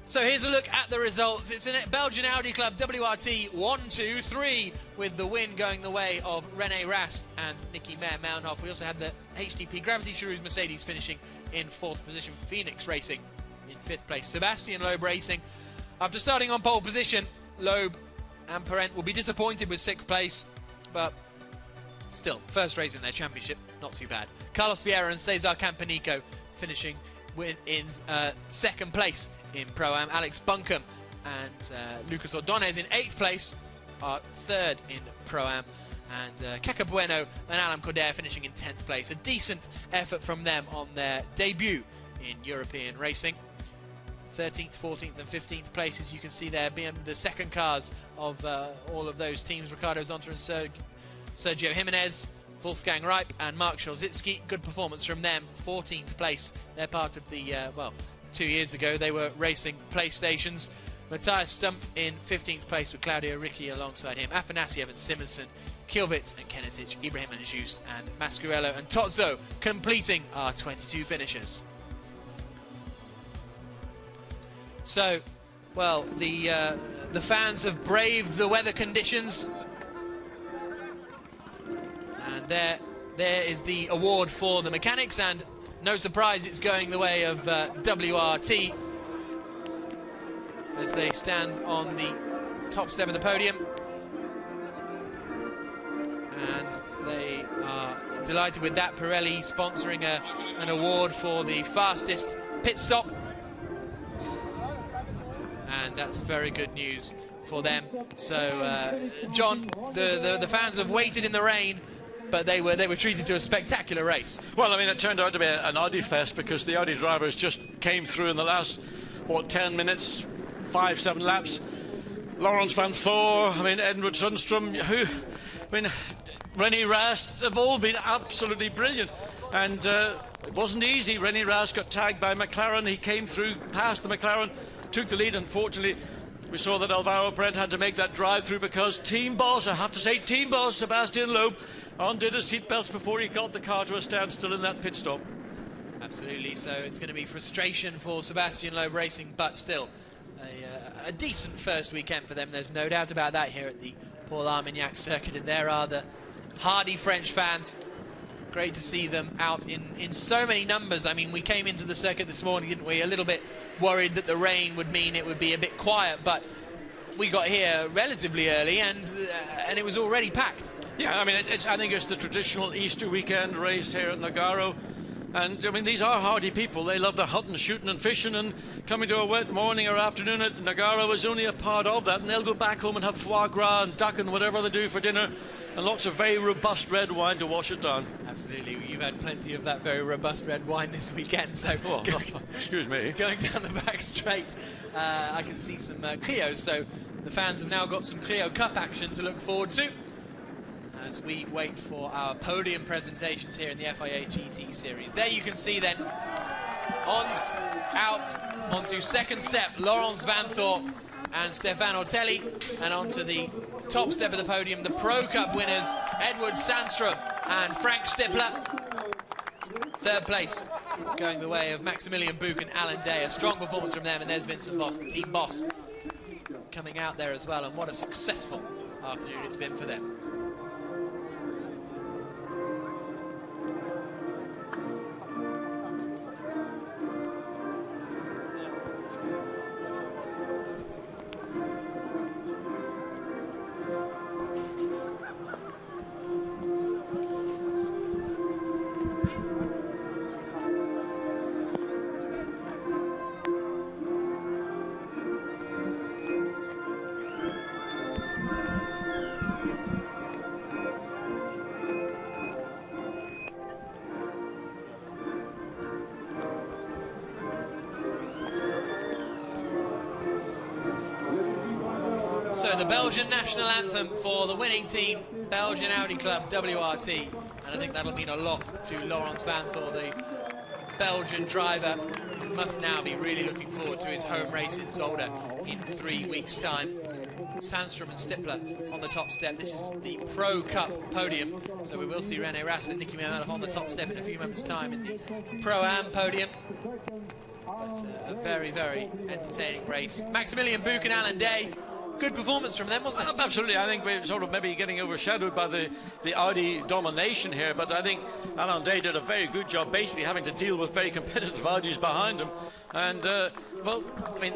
So here's a look at the results. It's a Belgian Audi Club WRT 1, 2, 3, with the win going the way of René Rast and Nicky Meermanhoff. We also had the HTP Gravity Shrews Mercedes finishing in 4th position. Phoenix Racing in 5th place. Sebastian Loeb Racing, after starting on pole position, Loeb and Parent will be disappointed with 6th place, but still, first race in their championship, not too bad. Carlos Vieira and Cesar Campanico finishing in 2nd place in Pro-Am. Alex Buncombe and Lucas Ordonez in 8th place are 3rd in Pro-Am. And Keke Bueno and Alan Cordair finishing in 10th place. A decent effort from them on their debut in European racing. 13th, 14th and 15th places you can see there being the second cars of all of those teams. Ricardo Zonta and Sergio Jimenez Wolfgang Reip and Mark Szolzicki. Good performance from them, 14th place. They're part of the, well, 2 years ago they were racing PlayStations. Matthias Stumpf in 15th place with Claudio Ricci alongside him. Afanasiev and Simonsen, Kielwitz and Kenetic, Ibrahim and Jus and Mascarello and Tozzo completing our 22 finishers. So, well, the fans have braved the weather conditions. And there is the award for the mechanics, and no surprise it's going the way of WRT as they stand on the top step of the podium. And they are delighted with that. Pirelli sponsoring an award for the fastest pit stop. And that's very good news for them. So, John, the fans have waited in the rain, but they were treated to a spectacular race. Well, I mean, it turned out to be an Audi fest because the Audi drivers just came through in the last, what, 10 minutes, 5-7 laps. Laurens van Thor, I mean, Edward Sundstrom, René Rast, they've all been absolutely brilliant. And it wasn't easy. René Rast got tagged by McLaren. He came through past the McLaren, took the lead. Unfortunately, we saw that Alvaro Brent had to make that drive through because team boss, I have to say team boss, Sebastian Loeb, undid his seatbelts before he got the car to a standstill in that pit stop. Absolutely, so it's going to be frustration for Sebastian Loeb Racing, but still a decent first weekend for them. There's no doubt about that here at the Paul Armagnac circuit, and there are the hardy French fans. Great to see them out in so many numbers. I mean, we came into the circuit this morning, didn't we? A little bit worried that the rain would mean it would be a bit quiet, but we got here relatively early, and it was already packed. Yeah, I mean, I think it's the traditional Easter weekend race here at Nogaro. And, I mean, these are hardy people. They love the hunting, shooting and fishing, and coming to a wet morning or afternoon at Nogaro is only a part of that. And they'll go back home and have foie gras and duck and whatever they do for dinner, and lots of very robust red wine to wash it down. Absolutely. You've had plenty of that very robust red wine this weekend. So, well, excuse me. Going down the back straight, I can see some Clios. So the fans have now got some Clio Cup action to look forward to as we wait for our podium presentations here in the FIA GT Series. There you can see then, out onto second step, Laurens van Thor and Stefan Ortelli, and onto the top step of the podium, the Pro Cup winners, Edward Sandstrom and Frank Stippler. Third place going the way of Maximilian Buch and Alan Day. A strong performance from them, and there's Vincent Voss, the team boss, coming out there as well, and what a successful afternoon it's been for them. So the Belgian national anthem for the winning team, Belgian Audi Club, WRT. And I think that'll mean a lot to Laurens van Thor, the Belgian driver, who must now be really looking forward to his home race in Zolder in 3 weeks' time. Sandstrom and Stippler on the top step. This is the Pro Cup podium, so we will see René Rast and Nicky Mermelov on the top step in a few moments' time in the Pro-Am podium. But a very, very entertaining race. Maximilian Buch and Alan Day. Good performance from them, wasn't it? Absolutely. I think we're sort of maybe getting overshadowed by the Audi domination here, but I think Alan Day did a very good job basically having to deal with very competitive Audis behind him. And, well, I mean,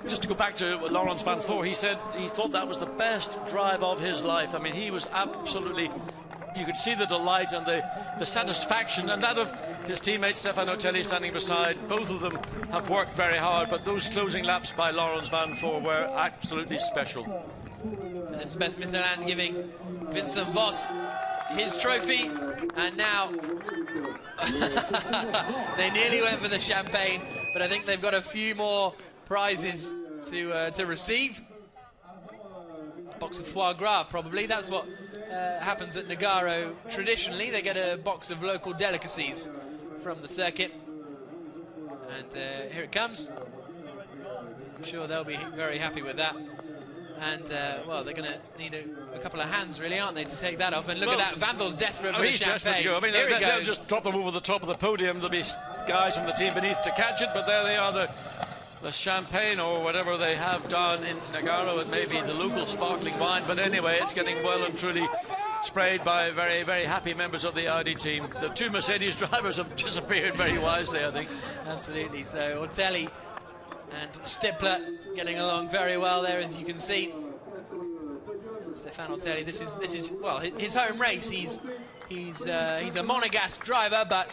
just to go back to Laurens van Thor, he said he thought that was the best drive of his life. I mean, he was absolutely... You could see the delight and the satisfaction, and that of his teammate Stefan Ortelli standing beside. Both of them have worked very hard, but those closing laps by Laurens van Thor were absolutely special. Elizabeth Mitterland giving Vincent Voss his trophy, and now they nearly went for the champagne, but I think they've got a few more prizes to receive. Box of foie gras, probably. That's what happens at Nogaro traditionally. They get a box of local delicacies from the circuit. And here it comes. I'm sure they'll be very happy with that. And, well, they're going to need a couple of hands, really, aren't they, to take that off. And look at that, Vandal's desperate for the he's champagne. Desperate to go. I mean, here it they'll goes. just drop them over the top of the podium. There'll be guys from the team beneath to catch it, but there they are, the champagne or whatever they have down in Nogaro. It may be the local sparkling wine, but anyway, it's getting well and truly sprayed by very, very happy members of the Audi team. The two Mercedes drivers have disappeared very wisely, I think. Absolutely. So Ortelli and Stippler getting along very well there, as you can see. Stefan Ortelli, this is well, his home race. He's a monegasque driver, but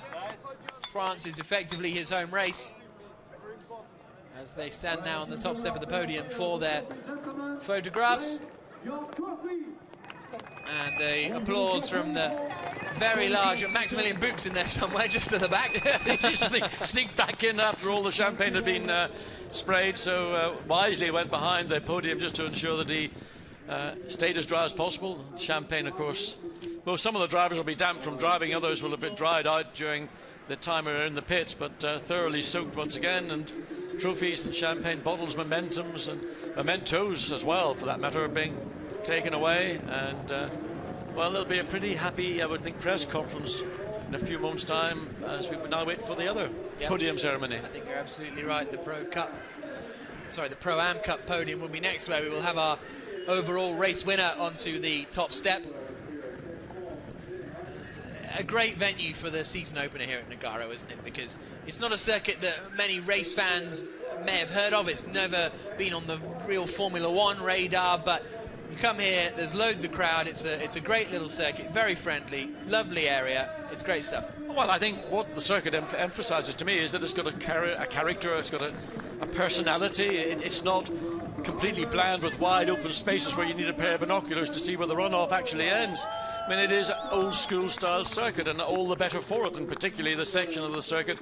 France is effectively his home race. As they stand now on the top step of the podium for their photographs. And the applause from the very large Maximilian Buch's in there somewhere, just to the back. He just sneaked back in after all the champagne had been sprayed, so wisely went behind the podium just to ensure that he stayed as dry as possible. Champagne, of course, well, some of the drivers will be damp from driving, others will have been dried out during the time we were in the pits, but thoroughly soaked once again. And trophies and champagne bottles, mementos and mementos as well, for that matter, are being taken away. And well, there'll be a pretty happy, I would think, press conference in a few moments' time as we now wait for the other podium ceremony. I think you're absolutely right. The Pro-Am Cup podium will be next, where we will have our overall race winner onto the top step. A great venue for the season opener here at Nogaro, isn't it? Because it's not a circuit that many race fans may have heard of. It's never been on the real Formula One radar, but you come here, there's loads of crowd. It's a great little circuit, very friendly, lovely area. It's great stuff. Well, I think what the circuit emphasises to me is that it's got a character, it's got a personality. It's not completely bland with wide open spaces where you need a pair of binoculars to see where the runoff actually ends. I mean, it is an old school style circuit, and all the better for it, and particularly the section of the circuit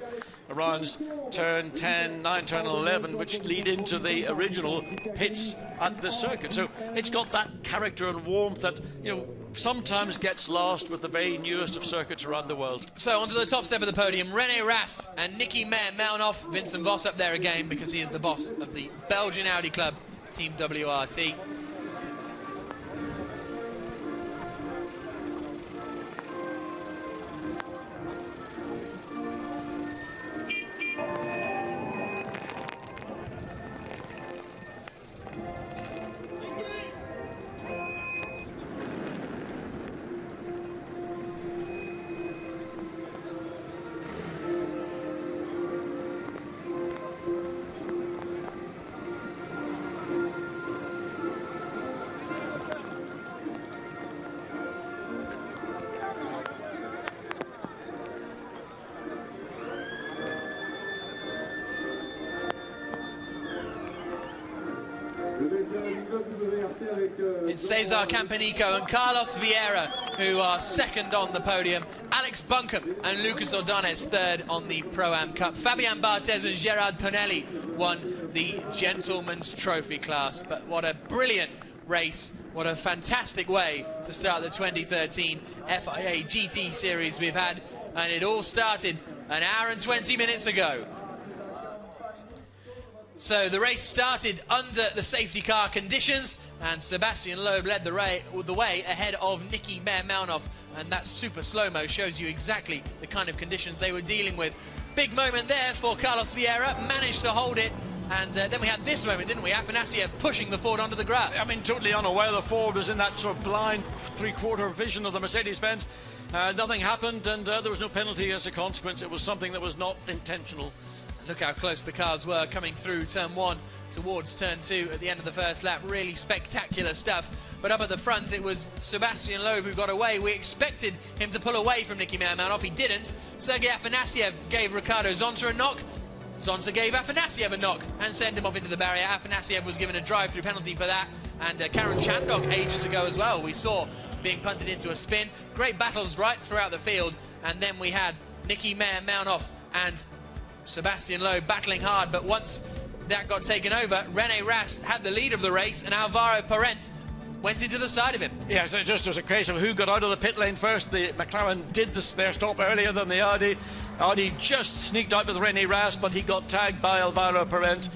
around turn 10, 9, turn 11, which lead into the original pits at the circuit. So it's got that character and warmth that, you know, sometimes gets lost with the very newest of circuits around the world. So onto the top step of the podium, René Rast and Nicky Meyer-Melnoff. Vincent Voss up there again because he is the boss of the Belgian Audi club, Team WRT. It's Cesar Campanico and Carlos Vieira who are second on the podium. Alex Buncombe and Lucas Ordonez third on the Pro-Am Cup. Fabian Barthez and Gerard Tonelli won the Gentleman's Trophy class. But what a brilliant race. What a fantastic way to start the 2013 FIA GT series we've had. And it all started an hour and 20 minutes ago. So the race started under the safety car conditions, and Sebastian Loeb led the way ahead of Nicky Meyer-Melnoff, and that super slow-mo shows you exactly the kind of conditions they were dealing with. Big moment there for Carlos Vieira, managed to hold it, and then we had this moment, didn't we? Afanasiev pushing the Ford onto the grass. I mean, totally unaware the Ford was in that sort of blind three-quarter vision of the Mercedes-Benz. Nothing happened, and there was no penalty as a consequence. It was something that was not intentional. Look how close the cars were coming through turn 1 towards turn 2 at the end of the first lap. Really spectacular stuff. But up at the front, it was Sebastian Loeb who got away. We expected him to pull away from Nicky Meyer-Melnoff. He didn't. Sergei Afanasiev gave Ricardo Zonta a knock. Zonta gave Afanasiev a knock and sent him off into the barrier. Afanasiev was given a drive-through penalty for that. And Karen Chandok ages ago as well, we saw being punted into a spin. Great battles right throughout the field. And then we had Nicky Meyer-Melnoff and Sebastian Loeb battling hard, but once that got taken over, René Rast had the lead of the race, and Alvaro Parent went into the side of him. Yeah, so just as a case of who got out of the pit lane first. The McLaren did their stop earlier than the Audi. Audi just sneaked out with René Rast, but he got tagged by Alvaro Parent.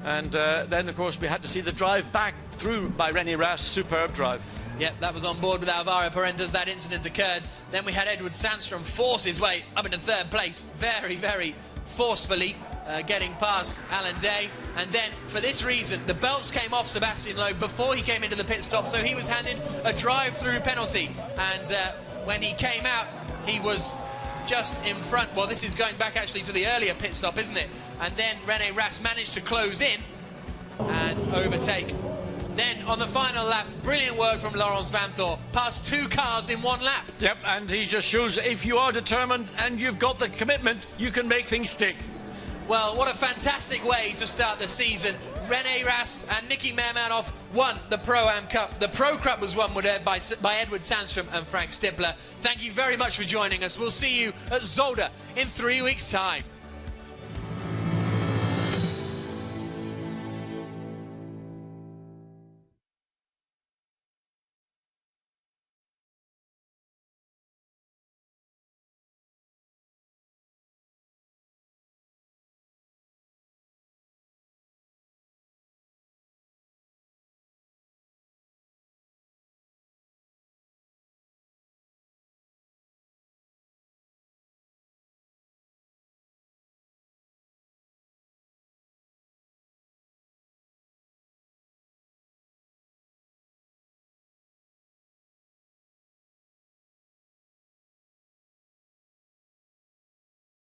And then, of course, we had to see the drive back through by René Rast. Superb drive. Yep, that was on board with Alvaro Parent as that incident occurred. Then we had Edward Sandstrom force his way up into third place, very, very forcefully, getting past Alan Day. And then, for this reason, the belts came off Sebastian Loeb before he came into the pit stop, so he was handed a drive-through penalty. And when he came out, he was just in front. Well, this is going back actually to the earlier pit stop, isn't it? And then René Rast managed to close in and overtake. Then on the final lap, brilliant work from Laurens Vanthoor, past 2 cars in 1 lap. Yep, and he just shows that if you are determined and you've got the commitment, you can make things stick. Well, what a fantastic way to start the season. René Rast and Niki Mehrmanov won the Pro-Am Cup. The Pro Cup was won by Edward Sandstrom and Frank Stippler. Thank you very much for joining us. We'll see you at Zolder in 3 weeks' time.